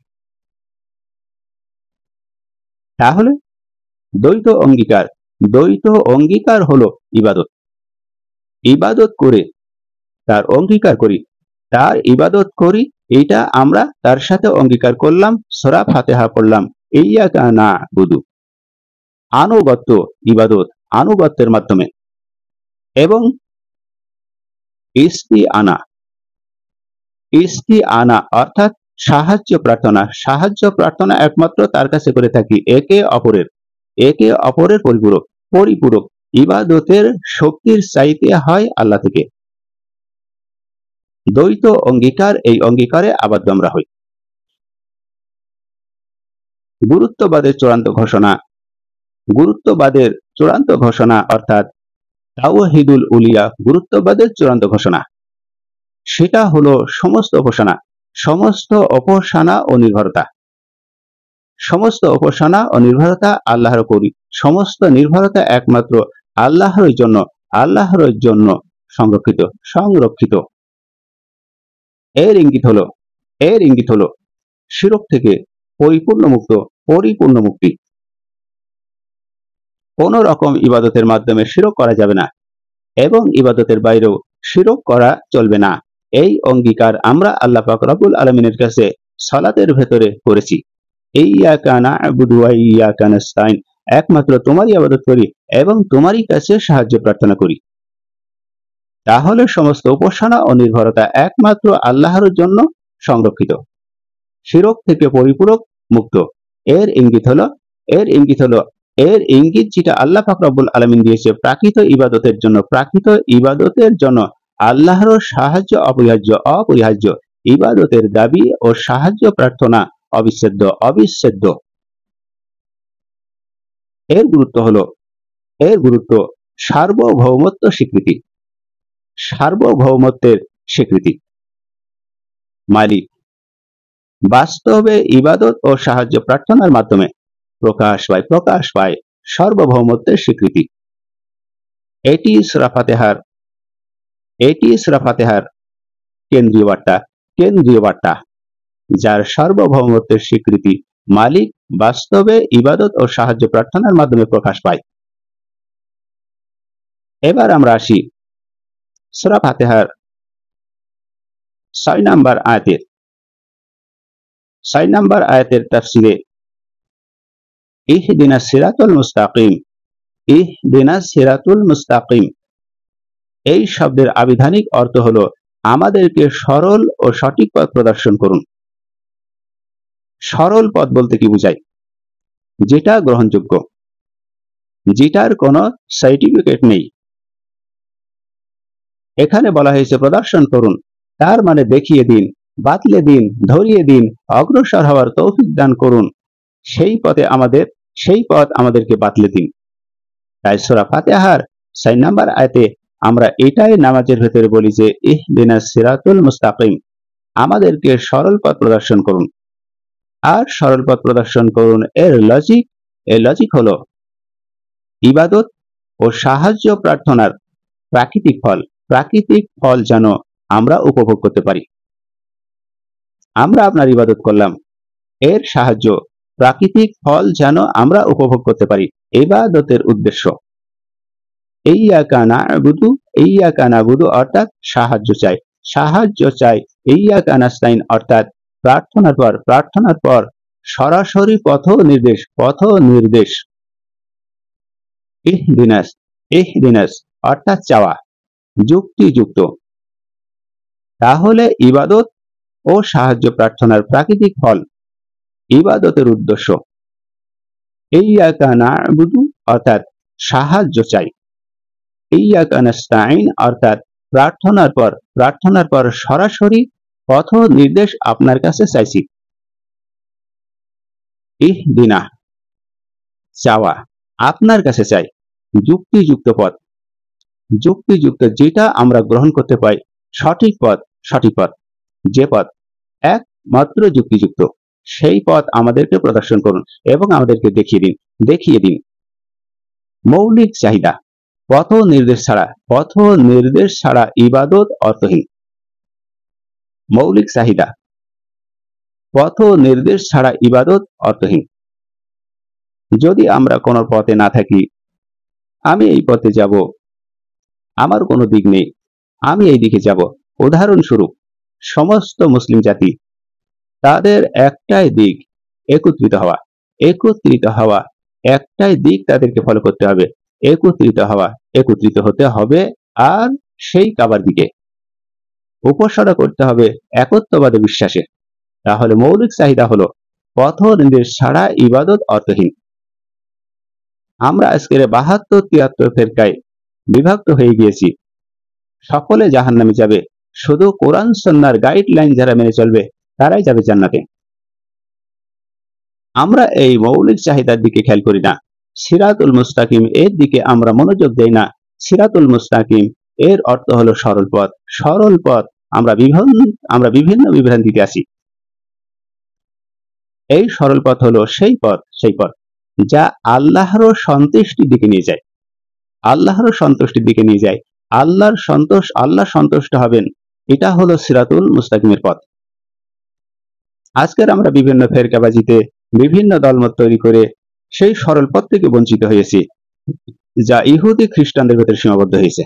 তাহলে দ্বৈত অঙ্গীকার হলো ইবাদত করে তার ইবাদত করি, এটা আমরা তার সাথে অঙ্গীকার করলাম, সূরা ফাতিহা পড়লাম, ইয়্যাকা না'বুদু, আনুগত্যের মাধ্যমে, এবং ইস্তিআনা অর্থাৎ সাহায্য প্রার্থনা একমাত্র তার কাছে করে থাকি, একে অপরের পরিপূরক। ইবাদতের শক্তির চাইতে হয় আল্লাহ থেকে। দ্বৈত অঙ্গীকার, এই অঙ্গীকারে আবদ্ধ আমরা হই। গুরুত্ববাদের চূড়ান্ত ঘোষণা অর্থাৎ তাওহীদুল উলিয়া, গুরুত্ববাদের চূড়ান্ত ঘোষণা, সেটা হলো সমস্ত উপাসনা ও নির্ভরতা আল্লাহর উপরই, সমস্ত নির্ভরতা একমাত্র আল্লাহর জন্য সংরক্ষিত। এর ইঙ্গিত হলো শিরক থেকে পরিপূর্ণ মুক্তি। কোন রকম ইবাদতের মাধ্যমে শিরক করা যাবে না এবং ইবাদতের বাইরেও শিরক করা চলবে না। এই অঙ্গীকার আমরা আল্লাহ পাক রব্বুল আলামিনের কাছে সালাতের ভেতরে করেছি। ইয়্যাকা না'বুদু ওয়া ইয়্যাকা নাস্তাইন, একমাত্র তোমারই ইবাদত করি এবং তোমারই কাছে সাহায্য প্রার্থনা করি। তাহলে সমস্ত উপাসনা ও নির্ভরতা একমাত্র আল্লাহর জন্য সংরক্ষিত, শিরক থেকে পরিপূরক মুক্ত। এর ইঙ্গিত যেটা আল্লাহ পাক রব্বুল আলামিন দিয়েছে প্রাকৃত ইবাদতের জন্য আল্লাহর সাহায্য অপরিহার্য, ইবাদতের দাবি ও সাহায্য প্রার্থনা অবিচ্ছেদ্য। এর গুরুত্ব সার্বভৌমত্বের স্বীকৃতি। মালিক বাস্তবে ইবাদত ও সাহায্য প্রার্থনার মাধ্যমে প্রকাশ পায় সার্বভৌমত্বের স্বীকৃতি। এটি সূরা ফাতিহার কেন্দ্রীয় বার্তা, যার সার্বভৌমত্বের স্বীকৃতি মালিক বাস্তবে ইবাদত ও সাহায্য প্রার্থনার মাধ্যমে প্রকাশ পায়। এবার আমরা আসি সূরা ফাতিহার 6 নাম্বার আয়াতের তাফসিরে। ইহদিনাস সিরাতুল মুস্তাকিম, এই শব্দের আবিধানিক অর্থ হলো আমাদেরকে সরল ও সঠিক পথ প্রদর্শন করুন। সরল পথ বলতে কি বোঝায়? যেটা গ্রহণযোগ্য, যেটার কোনো সার্টিফিকেট নেই। এখানে বলা হয়েছে প্রদর্শন করুন, তার মানে দেখিয়ে দিন, বাতলে দিন, ধরিয়ে দিন, অগ্রসর হওয়ার তৌফিক দান করুন, সেই পথ আমাদেরকে বাতলে দিন। তাই সূরা ফাতিহার 6 নাম্বার আয়াতে আমরা এটাই নামাজের ভেতরে বলি যে ইহদিনাস সিরাতুল মুস্তাকিম, আমাদেরকে সরল পথ প্রদর্শন করুন। আর সরল পথ প্রদর্শন করুন এর লজিক হলো ইবাদত ও সাহায্য প্রার্থনার প্রাকৃতিক ফল যেন আমরা উপভোগ করতে পারি। আমরা আপনার ইবাদত করলাম, এর সাহায্য প্রাকৃতিক ফল যেন আমরা উপভোগ করতে পারি, ইবাদতের উদ্দেশ্য। ইয়্যাকা না'বুদু অর্থাৎ সাহায্য চাই। ইয়্যাকা নাস্তাইন অর্থাৎ প্রার্থনার পর সরাসরি পথ নির্দেশ। ইহদিনাস অর্থাৎ চাওয়া, যুক্তিযুক্ত। তাহলে ইবাদত ও সাহায্য প্রার্থনার প্রাকৃতিক ফল ইবাদতের উদ্দেশ্য। ইয়্যাকা না'বুদু অর্থাৎ সাহায্য চাই, ইয়্যাকা নাস্তাঈন অর্থাৎ প্রার্থনার পর সরাসরি পথ নির্দেশ আপনার কাছে চাইছি। ইহদিনা চাওয়া, আপনার কাছে চাই যুক্তিযুক্ত পথ, যুক্তিযুক্ত যেটা আমরা গ্রহণ করতে পাই, সঠিক পথ, যে পথ একমাত্র যুক্তিযুক্ত সেই পথ আমাদেরকে প্রদর্শন করুন এবং আমাদেরকে দেখিয়ে দিন। মৌলিক চাহিদা, পথ নির্দেশ ছাড়া ইবাদত অর্থহীন। মৌলিক চাহিদা, পথ নির্দেশ ছাড়া ইবাদত অর্থহীন। যদি আমরা কোনো পথে না থাকি, আমি এই পথে যাব, আমার কোনো দিক নেই, আমি এই দিকে যাব। উদাহরণস্বরূপ সমস্ত মুসলিম জাতি, তাদের একটাই দিক একত্রিত হওয়া, একটাই দিক তাদেরকে ফলো করতে হবে, একত্রিত হতে হবে আর সেই কাবার দিকে উপসর্গ করতে হবে একত্ববাদে বিশ্বাসে। তাহলে মৌলিক চাহিদা হলো পথ নির্দেশ ছাড়া ইবাদত অর্থহীন। আমরা আজকের 72-73 ফেরকায় বিভক্ত হয়ে গিয়েছি, সকলে জাহান্নামে যাবে, শুধু কোরআন সুন্নাহর গাইডলাইন যারা মেনে চলবে তারাই যাবে জান্নাতে। আমরা এই মৌলিক চাহিদার দিকে খেয়াল করি না, সিরাতুল মুস্তাকিম এর দিকে আমরা মনোযোগ দেই না। সিরাতুল মুস্তাকিম এর অর্থ হলো সরল পথ। আমরা বিভিন্ন বিভ্রান্তিতে আছি। এই সরল পথ হলো সেই পথ যা আল্লাহর সন্তুষ্টির দিকে নিয়ে যায়, আল্লাহ সন্তুষ্ট হবেন, এটা হলো সিরাতুল মুস্তাকিমের পথ। আজকের আমরা বিভিন্ন ফেরকাবাজিতে বিভিন্ন দলমত তৈরি করে সেই সরল পথ থেকে বঞ্চিত হয়েছি, যা ইহুদি খ্রিস্টানদের ভেতরে সীমাবদ্ধ হয়েছে।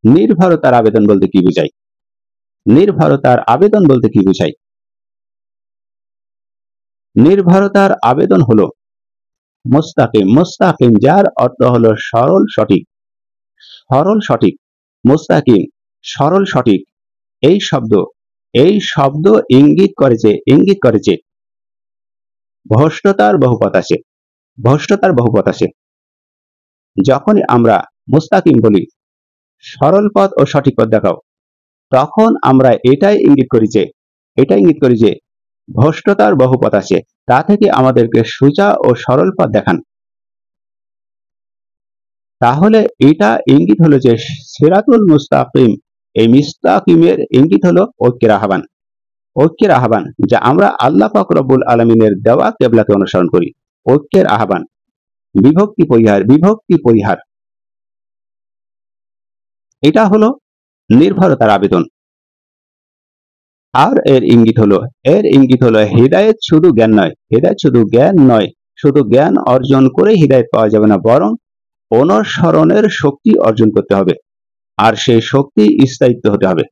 নির্ভরতার আবেদন বলতে কি বোঝায়? নির্ভরতার আবেদন হলো মুস্তাকিম, যার অর্থ হলো সরল সঠিক। মুস্তাকিম, সরল সঠিক। এই শব্দ ইঙ্গিত করে যে ভ্রষ্টতার বহুপথ আছে। যখনই আমরা মুস্তাকিম বলি, সরল পথ ও সঠিক পথ দেখাও, তখন আমরা এটাই ইঙ্গিত করি যে ভ্রষ্টতার বহুপথ আছে, তা থেকে আমাদেরকে সোজা ও সরল পথ দেখান। তাহলে এটা ইঙ্গিত হলো যে সিরাতুল মুস্তাকিম, এই মুস্তাকিমের ইঙ্গিত হলো ঐক্যের আহ্বান, যা আমরা আল্লাহ পাক রব্বুল আলামিনের দেওয়া কিবলাকে অনুসরণ করি। ঐক্যের আহ্বান, বিভক্তি পরিহার, এটা হলো নির্ভরতার আবেদন। আর এর ইঙ্গিত হলো হিদায়াত শুধু জ্ঞান নয়, শুধু জ্ঞান অর্জন করে হিদায়াত পাওয়া যাবে না, বরং অনুসরণের শক্তি অর্জন করতে হবে, আর সেই শক্তি স্থায়িত্ব হতে হবে।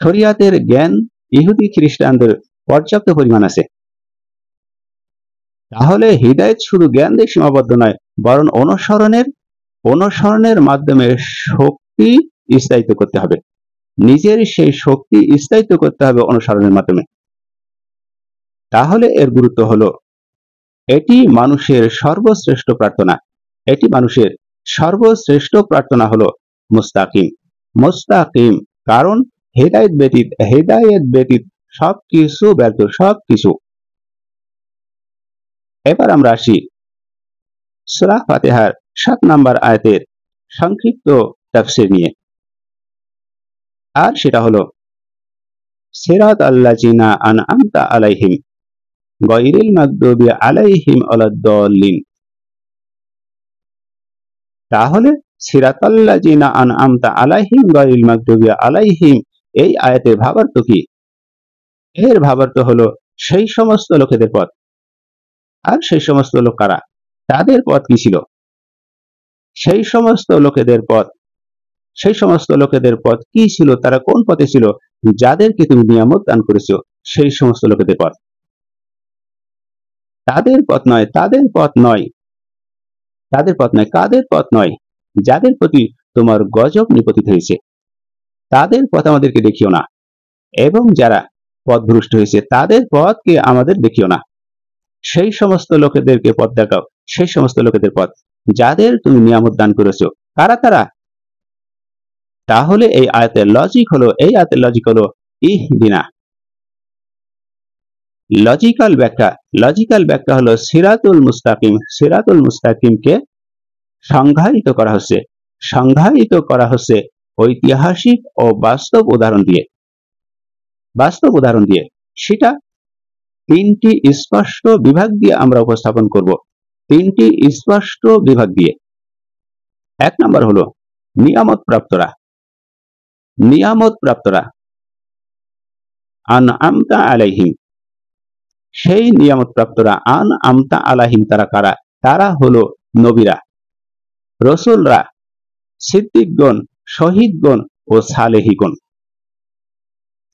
শরিয়াতের জ্ঞান ইহুদি খ্রিস্টানদের পর্যাপ্ত পরিমাণ আছে, তাহলে হিদায়াত শুধু জ্ঞান দিয়ে সীমাবদ্ধ নয়, বরং অনুসরণের মাধ্যমে শক্তি স্থায়িত্ব করতে হবে, নিজের সেই শক্তি স্থায়িত্ব করতে হবে অনুসরণের মাধ্যমে। তাহলে এর গুরুত্ব হলো, এটি মানুষের সর্বশ্রেষ্ঠ প্রার্থনা হলো মুস্তাকিম, কারণ হেদায়েত ব্যতীত সবকিছু ব্যর্থ, সবকিছু। এবার আমরা আসি সূরা ফাতিহার 7 নম্বর আয়াতের সংক্ষিপ্ত তাফসীর নিয়ে, আর সেটা হলো সিরাতাল্লাযিনা আনআমতা আলাইহিম গায়রিল মাগদুবি আলাইহিম ওয়ালাদ-দাল্লিন। তাহলে সিরাতাল্লাযিনা আনআমতা আলাইহিম গায়রিল মাগদুবি আলাইহিম, এই আয়াতের ভাবার্থ কি? এর ভাবার্থ হলো সেই সমস্ত লোকেদের পথ। আর সেই সমস্ত লোক কারা? তাদের পথ কি ছিল? সেই সমস্ত লোকেদের পথ কি ছিল? তারা কোন পথে ছিল? যাদেরকে তুমি নিয়ামত দান করেছো, সেই সমস্ত লোকেদের পথ। কাদের পথ নয়, যাদের প্রতি তোমার গজব নিপতিত হয়েছে, তাদের পথ আমাদেরকে দেখিও না। এবং যারা পথভ্রষ্ট হয়েছে, তাদের পথকে আমাদের দেখিও না। সেই সমস্ত লোকেদেরকে পথ দেখাও, সেই সমস্ত লোকেদের পথ যাদের তুমি নিয়ামত দান করেছো। কারা তারা? তাহলে এই আয়াতের লজিক হলো ইহদিনা। লজিক্যাল ব্যাখ্যা হলো সিরাতুল মুস্তাকিমকে সংজ্ঞায়িত করা হচ্ছে ঐতিহাসিক ও বাস্তব উদাহরণ দিয়ে। সেটা তিনটি স্পষ্ট বিভাগ দিয়ে আমরা উপস্থাপন করব। তিনটি স্পষ্ট বিভাগ দিয়ে। এক নম্বর হলো নিয়ামত প্রাপ্তরা আনআমতা আলাইহিম। সেই নিয়ামত প্রাপ্তরা আনআমতা আলাইহিম তারা কারা? তারা হলো নবীরা, রসুলরা, সিদ্দিকগণ, শহীদগণ ও সালেহীগণ।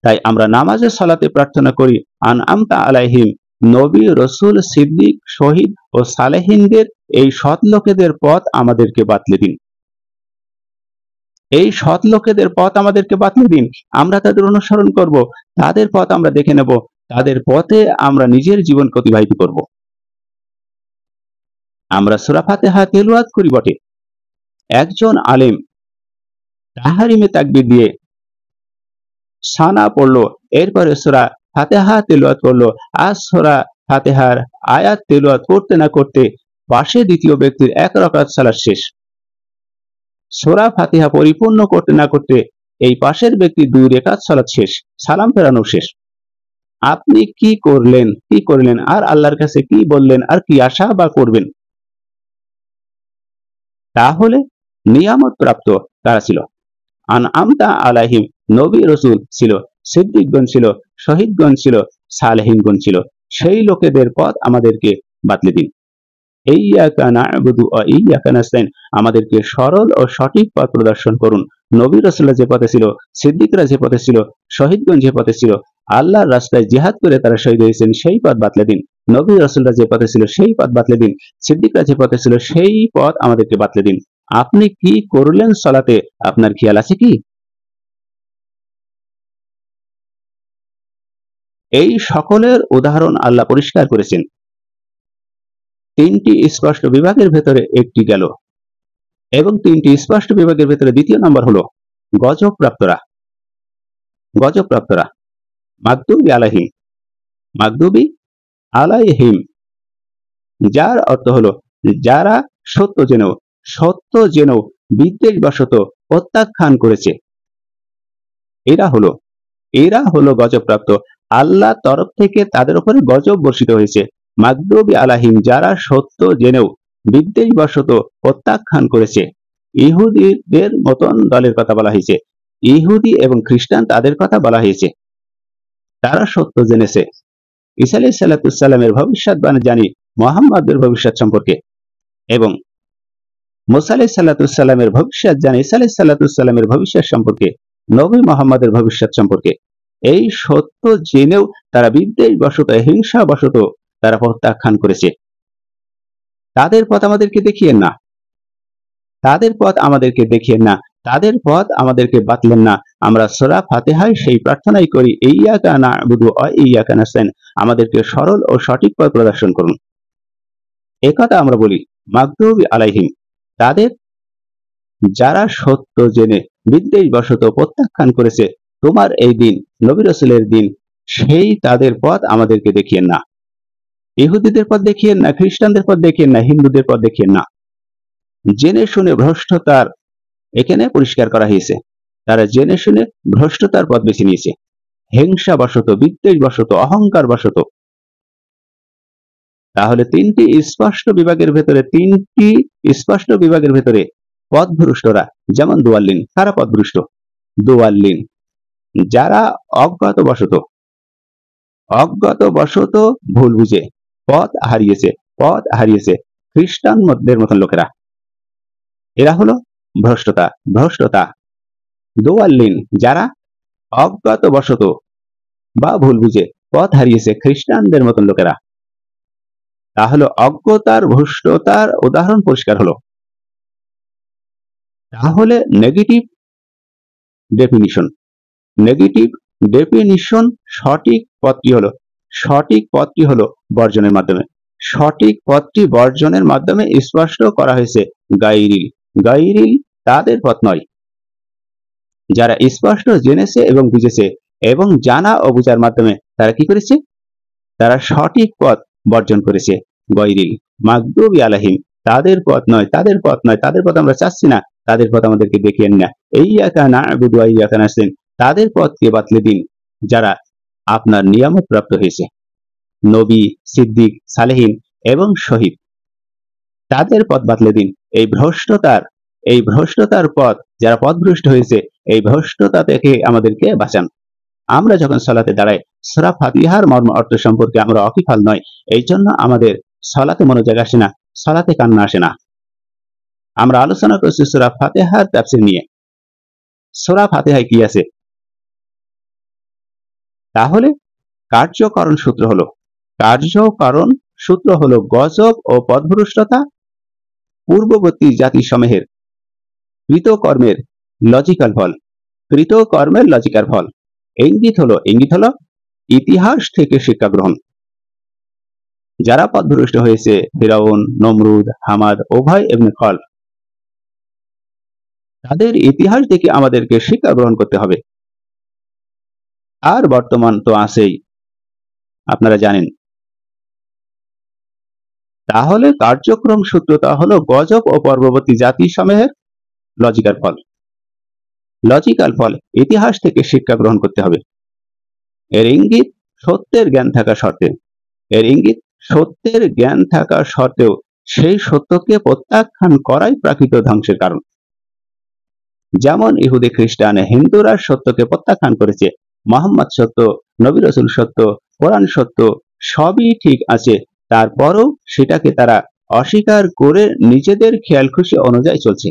তাই আমরা নামাজে সালাতে প্রার্থনা করি আনআমতা আলাইহিম, নবী, রসুল, সিদ্দিক, শহীদ ও সালেহীনদের এই সৎ লোকেদের পথ আমাদেরকে বাতলে দিন। এই সৎ লোকেদের পথ আমাদেরকে বাতলে দিন। আমরা তাদের অনুসরণ করব, তাদের পথ আমরা দেখে নেব, তাদের পথে আমরা নিজের জীবন অতিবাহিত করব। আমরা সূরা ফাতিহা তেলাওয়াত করি বটে, একজন আলেম তাহরিমে তাকবীর দিয়ে সানা পড়লো, এরপরে সূরা ফাতিহা তেলাওয়াত করলো। আর সূরা ফাতিহার আয়াত তেলাওয়াত করতে না করতে পাশে দ্বিতীয় ব্যক্তির এক রাকাত সালাত শেষ। সূরা ফাতিহা পরিপূর্ণ করতে না করতে এই পাশের ব্যক্তি 2 রাকাত সালাত শেষ, সালাম ফেরানো শেষ। আপনি কি করলেন আর আল্লাহর কাছে কি বললেন আর কি আশা বা করবেন? তাহলে নিয়ামত প্রাপ্ত কারা ছিল? আনআমতা আলাইহিম, নবী, রসুল ছিল, সিদ্দিকগণ ছিল, শহীদগণ ছিল, সালেহীনগণ ছিল। সেই লোকেদের পথ আমাদেরকে বাতলে দিন। ইয়্যাকা না'বুদু ওয়া ইয়্যাকা নাস্তাইন, আমাদেরকে সরল ও সঠিক পথ প্রদর্শন করুন। নবী রাসূলরা যে পথে ছিল, সিদ্দিকরা যে পথে ছিল, শহীদগণ যে পথে ছিল, আল্লাহর রাস্তায় জিহাদ করে তারা শহীদ হয়েছেন, সেই পথ বাতলে দিন। নবী রাসূলরা যে পথে ছিল সেই পথ বাতলে দিন, সিদ্দিকরা যে পথে ছিল সেই পথ আমাদেরকে বাতলে দিন। আপনি কি করলেন সালাতে, আপনার খেয়াল আছে কি? এই সকলের উদাহরণ আল্লাহ পরিষ্কার করেছেন। তিনটি স্পষ্ট বিভাগের ভেতরে একটি গেল, এবং তিনটি স্পষ্ট বিভাগের ভেতরে দ্বিতীয় নম্বর হলো গজবপ্রাপ্তরা। মাগদুবি আলাইহিম, যার অর্থ হলো যারা সত্য জেনেও বিদ্বেষবশত প্রত্যাখ্যান করেছে। এরা হলো গজবপ্রাপ্ত। আল্লাহ তরফ থেকে তাদের উপরে গজব বর্ষিত হয়েছে। মাগদুবি আলাইহিম, যারা সত্য জেনেও বিদ্বেষবশত প্রত্যাখ্যান করেছে। ইহুদিদের মতন দলের কথা বলা হয়েছে, ইহুদি এবং খ্রিস্টান তাদের কথা বলা হয়েছে। তারা সত্য জেনেছে, ঈসা আলাইহিস সালামের ভবিষ্যৎবাণী জানি মুহাম্মাদের ভবিষ্যৎ সম্পর্কে, এবং মুসা আলাইহিস সালামের ভবিষ্যৎ জানি ঈসা আলাইহিস সালামের ভবিষ্যৎ সম্পর্কে, নবী মুহাম্মাদের ভবিষ্যৎ সম্পর্কে। এই সত্য জেনেও তারা বিদ্বেষবশত, হিংসাবশত তারা প্রত্যাখ্যান করেছে। তাদের পথ আমাদেরকে দেখিয়েন না, তাদের পথ আমাদেরকে বাতলেন না। আমরা সূরা ফাতিহায় সেই প্রার্থনাই করি, ইয়্যাকা না'বুদু ওয়া ইয়্যাকা নাস্তাইন, আমাদেরকে সরল ও সঠিক পথ প্রদর্শন করুন। একথা আমরা বলি মাগদুবি আলাইহিম, তাদের যারা সত্য জেনে বিদ্বেষবশত প্রত্যাখ্যান করেছে তোমার এই দিন, নবী রাসূলের দিন, সেই তাদের পথ আমাদেরকে দেখিয়েন না। ইহুদিদের পথ দেখিয়েন না, খ্রিস্টানদের পথ দেখিয়েন না, হিন্দুদের পথ দেখিয়েন না। জেনে শুনে ভ্রষ্টতার এখানে পরিষ্কার করা হয়েছে, তারা জেনে শুনে ভ্রষ্টতার পথ বেছে নিয়েছে, হিংসাবশত, বিদ্বেষবশত, অহংকারবশত। তাহলে তিনটি স্পষ্ট বিভাগের ভেতরে পথভ্রষ্টরা, যেমন দুয়াল্লিন। কারা পথভ্রষ্ট? দুয়াল্লিন, যারা অজ্ঞাতবশত ভুল বুঝে পথ হারিয়েছে, খ্রিস্টানদের মতন লোকেরা। এরা হলো ভ্রষ্টতা। দুয়াল্লিন, যারা অজ্ঞাতবশত বা ভুল বুঝে পথ হারিয়েছে, খ্রিস্টানদের মতন লোকেরা। তাহলে অজ্ঞতার, ভ্রষ্টতার উদাহরণ পরিষ্কার হলো। তাহলে নেগেটিভ ডেফিনিশন সঠিক পথটি হলো বর্জনের মাধ্যমে। সঠিক পথটি বর্জনের মাধ্যমে স্পষ্ট করা হয়েছে গাইরিল তাদের পথ নয়, যারা স্পষ্ট জেনেছে এবং বুঝেছে এবং জানা ও বুঝার মাধ্যমে তারা কি করেছে, তারা সঠিক পথ বর্জন করেছে। গাইরিল মাগদুবি আলাইহিম তাদের পথ নয়, তাদের পথ আমরা চাচ্ছি না, তাদের পথ আমাদেরকে দেখিয়েন না। ইয়্যাকা না'বুদু ওয়া ইয়্যাকা নাস্তাইন তাদের পথকে বাতলে দিন যারা আপনার নিয়ামত প্রাপ্ত হয়েছে, নবী, সিদ্দিক, সালেহিন এবং শহীদ, তাদের পথ বাতলে দিন। এই ভ্রষ্টতার পথ, যারা পথভ্রষ্ট হয়েছে, এই ভ্রষ্টতা থেকে আমাদেরকে বাঁচান। আমরা যখন সালাতে দাঁড়াই, সূরা ফাতিহার মর্ম অর্থ সম্পর্কে আমরা ওয়াকিফাল নয়, এই জন্য আমাদের সালাতে মনোযোগ আসে না, সালাতে কান্না আসে না। আমরা আলোচনা করছি সূরা ফাতিহার তাফসীর নিয়ে। সূরা ফাতিহায় কি আছে? তাহলে কার্যকারণ সূত্র হলো গজব ও পথভ্রষ্টতা পূর্ববর্তী জাতিসমূহের কৃতকর্মের লজিক্যাল ফল। ইঙ্গিত হলো ইতিহাস থেকে শিক্ষা গ্রহণ। যারা পথভ্রষ্ট হয়েছে, ফিরাউন, নমরুদ, হামাদ, উভয় ইবনে খলফ, তাদের ইতিহাস থেকে আমাদেরকে শিক্ষা গ্রহণ করতে হবে। আর বর্তমান তো আছেই, আপনারা জানেন। তাহলে কার্যক্রম সূত্রতা হলো গজব ও পূর্ববর্তী জাতিসমূহের লজিক্যাল ফল, ইতিহাস থেকে শিক্ষা গ্রহণ করতে হবে। এর ইঙ্গিত সত্যের জ্ঞান থাকা সত্ত্বেও সেই সত্যকে প্রত্যাখ্যান করাই প্রাকৃত ধ্বংসের কারণ। যেমন ইহুদি, খ্রিস্টান, হিন্দুরা সত্যকে প্রত্যাখ্যান করেছে। মুহাম্মদ সত্য, নবী রাসূল সত্য, কোরআন সত্য, সবই ঠিক আছে, তারপরও সেটাকে তারা অস্বীকার করে নিজেদের খেয়াল খুশি অনুযায়ী চলছে।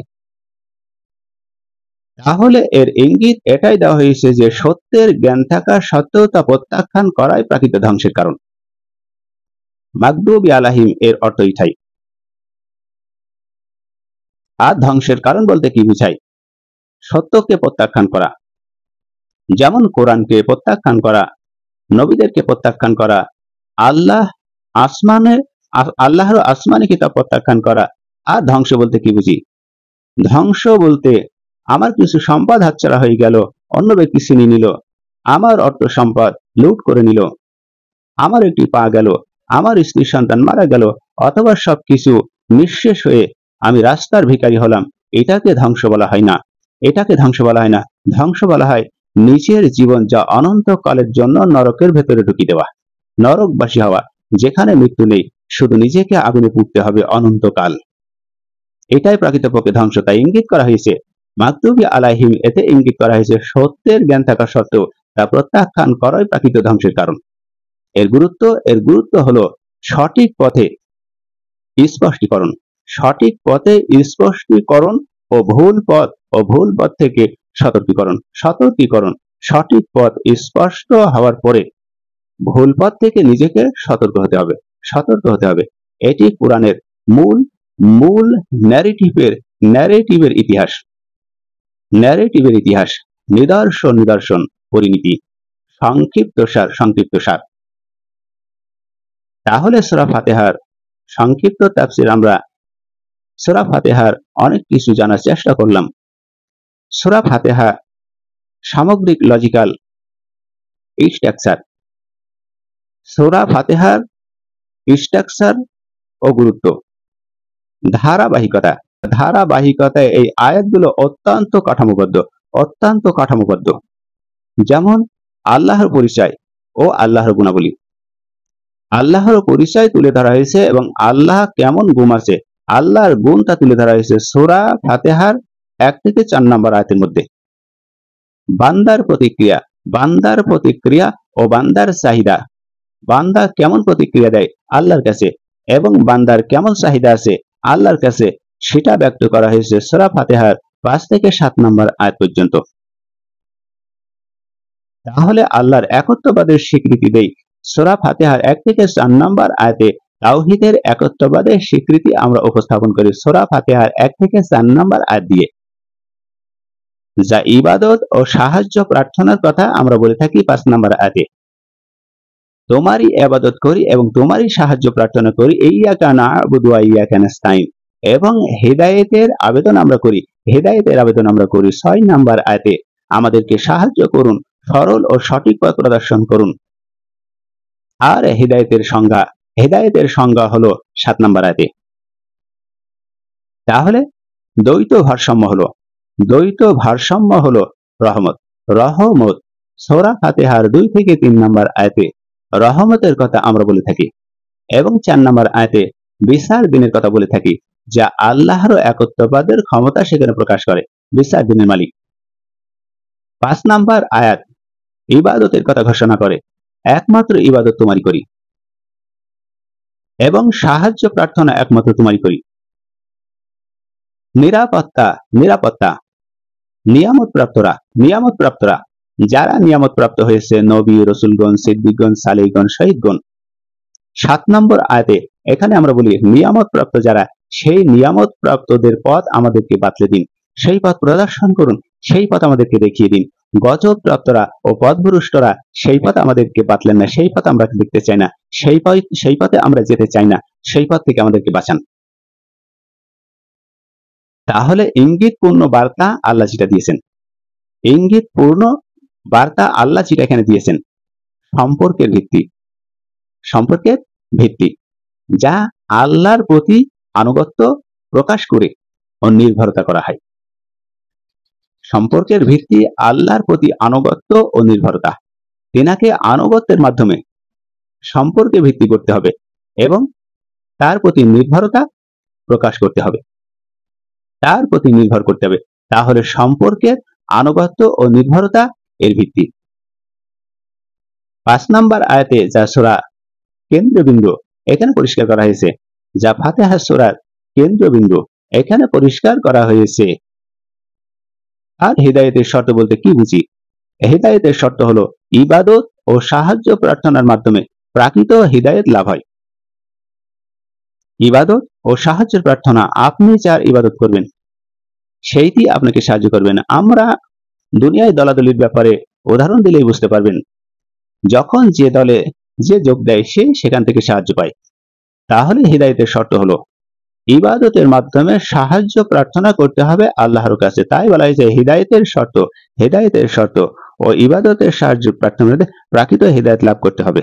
তাহলে এর ইঙ্গিত এটাই দেওয়া হয়েছে যে সত্যের জ্ঞান থাকা সত্ত্বেও তা প্রত্যাখ্যান করাই প্রাকৃত ধ্বংসের কারণ। মাগদুবি আলাইহিম এর অর্থ এটাই। আর ধ্বংসের কারণ বলতে কি বুঝায়? সত্যকে প্রত্যাখ্যান করা, যেমন কোরআনকে প্রত্যাখ্যান করা, নবীদেরকে প্রত্যাখ্যান করা, আল্লাহর আসমানি কিতাব প্রত্যাখ্যান করা। আর ধ্বংস বলতে কি বুঝি? ধ্বংস বলতে আমার কিছু সম্পদ হাতছাড়া হয়ে গেল, অন্য ব্যক্তি ছিনিয়ে নিল, আমার অর্থ সম্পদ লুট করে নিল, আমার একটি পা গেল, আমার স্ত্রী সন্তান মারা গেল, অথবা সবকিছু নিঃশেষ হয়ে আমি রাস্তার ভিখারি হলাম, এটাকে ধ্বংস বলা হয় না। ধ্বংস বলা হয় নিজের জীবন যা অনন্তকালের জন্য নরকের ভেতরে ঢুকিয়ে দেওয়া, নরকবাসী হওয়া, যেখানে মৃত্যু নেই, শুধু নিজেকে আগুনে পুড়তে হবে অনন্তকাল। এটাই প্রকৃতপক্ষে ধ্বংস। তাই ইঙ্গিত করা হয়েছে মাগদুবি আলাইহিম, এতে ইঙ্গিত করা হয়েছে সত্যের জ্ঞান থাকা সত্ত্বেও তা প্রত্যাখ্যান করাই প্রাকৃত ধ্বংসের কারণ। এর গুরুত্ব হলো সঠিক পথে স্পষ্টীকরণ ও ভুল পথ থেকে সতর্কীকরণ। সঠিক পথ স্পষ্ট হওয়ার পরে ভুল পথ থেকে নিজেকে সতর্ক হতে হবে। এটি কোরআনের মূল ন্যারেটিভের ইতিহাস, নিদর্শন, পরিণতি, সংক্ষিপ্ত সার। তাহলে সূরা ফাতিহার সংক্ষিপ্ত তাফসীর, আমরা সূরা ফাতিহার অনেক কিছু জানার চেষ্টা করলাম। সূরা ফাতিহা সামগ্রিক লজিক্যাল স্ট্রাকচার, সূরা ফাতিহার স্ট্রাকচার ও গুরুত্ব, ধারাবাহিকতায় এই আয়াতগুলো অত্যন্ত কাঠামোবদ্ধ। যেমন আল্লাহর পরিচয় ও আল্লাহর গুণাবলী, আল্লাহর পরিচয় তুলে ধরা হয়েছে এবং আল্লাহ কেমন গুণ আছে, আল্লাহর গুণটা তুলে ধরা হয়েছে সূরা ফাতিহার 1 থেকে 4 নম্বর আয়াতের মধ্যে। বান্দার প্রতিক্রিয়া ও বান্দার চাহিদা, বান্দা কেমন প্রতিক্রিয়া দেয় আল্লাহর কাছে এবং বান্দার কেমন চাহিদা আছে আল্লাহর কাছে, সেটা ব্যক্ত করা হয়েছে সূরা ফাতিহার 5 থেকে 7 নম্বর আয়াত পর্যন্ত। তাহলে আল্লাহর একত্ববাদের স্বীকৃতি দেই সূরা ফাতিহার 1 থেকে 4 নম্বর আয়াতে। তাওহীদের একত্ববাদের স্বীকৃতি আমরা উপস্থাপন করি সূরা ফাতিহার 1 থেকে 4 নম্বর আয়াত দিয়ে। যা ইবাদত ও সাহায্য প্রার্থনার কথা আমরা বলে থাকি 5 নম্বর আয়াতে। তোমারই ইবাদত করি এবং তোমারই সাহায্য প্রার্থনা করি, ইয়্যাকা না'বুদু ওয়া ইয়্যাকা নাস্তাইন, এবং হেদায়েতের আবেদন আমরা করি। হেদায়েতের আবেদন আমরা করি 6 নম্বর আয়াতে, আমাদেরকে সাহায্য করুন, সরল ও সঠিক পথ প্রদর্শন করুন। আর হেদায়েতের সংজ্ঞা হলো 7 নম্বর আয়াতে। তাহলে দ্বৈত ভারসাম্য হলো রহমত। সূরা ফাতিহার 2 থেকে 3 নম্বর আয়াতে রহমতের কথা আমরা বলে থাকি, এবং 4 নম্বর আয়াতে বিচার দিনের কথা বলে থাকি, যা আল্লাহর একত্ববাদের ক্ষমতা সেখানে প্রকাশ করে, বিচার দিনের মালিক। 5 নম্বর আয়াত ইবাদতের কথা ঘোষণা করে, একমাত্র ইবাদত তোমারই করি এবং সাহায্য প্রার্থনা একমাত্র তোমারই করি। নিরাপত্তা নিয়ামত প্রাপ্তরা যারা নিয়ামত প্রাপ্ত হয়েছে, নবী, রাসূলগণ, সিদ্দিকগণ, সালেহগণ, শহীদগণ। 7 নম্বর আয়াতে এখানে আমরা বলি নিয়ামত প্রাপ্ত যারা, সেই নিয়ামত প্রাপ্তদের পথ আমাদেরকে বাতলে দিন, সেই পথ প্রদর্শন করুন, সেই পথ আমাদেরকে দেখিয়ে দিন। গজব প্রাপ্তরা ও পথভ্রষ্টরা সেই পথ আমাদেরকে বাতলেন না, সেই পথ আমরা দেখতে চাই না, সেই পথে আমরা যেতে চাই না, সেই পথ থেকে আমাদেরকে বাঁচান। তাহলে ইঙ্গিতপূর্ণ বার্তা আল্লাহ যেটা দিয়েছেন, এখানে দিয়েছেন সম্পর্কের ভিত্তি, যা আল্লাহর প্রতি আনুগত্য প্রকাশ করে ও নির্ভরতা করা হয়। সম্পর্কের ভিত্তি আল্লাহর প্রতি আনুগত্য ও নির্ভরতা। তেনাকে আনুগত্যের মাধ্যমে সম্পর্কে ভিত্তি করতে হবে এবং তার প্রতি নির্ভরতা প্রকাশ করতে হবে, তাহলে সম্পর্কের আনুগত্য ও নির্ভরতা এর ভিত্তি। 5 নম্বর আয়াতে যা সূরা কেন্দ্রবিন্দু এখানে পরিষ্কার করা হয়েছে, যা ফাতিহা সূরার কেন্দ্রবিন্দু এখানে পরিষ্কার করা হয়েছে। আর হিদায়াতের শর্ত বলতে কি বুঝি? হিদায়াতের শর্ত হলো ইবাদত ও সাহায্য প্রার্থনার মাধ্যমে প্রাকৃত হিদায়াত লাভ হয়। ইবাদত ও সাহায্য প্রার্থনা, আপনি যার ইবাদত করবেন সেইটি আপনাকে সাহায্য করবেন। আমরা দুনিয়ায় দলাদলির ব্যাপারে উদাহরণ দিলেই বুঝতে পারবেন, যখন যে দলে যে যোগ দেয় সে সেখান থেকে সাহায্য পায়। তাহলে হিদায়াতের শর্ত হলো ইবাদতের মাধ্যমে সাহায্য প্রার্থনা করতে হবে আল্লাহর কাছে। তাই বলা হয়েছে হিদায়াতের শর্ত ও ইবাদতের সাহায্য প্রার্থনাতে প্রাকৃত হিদায়াত লাভ করতে হবে।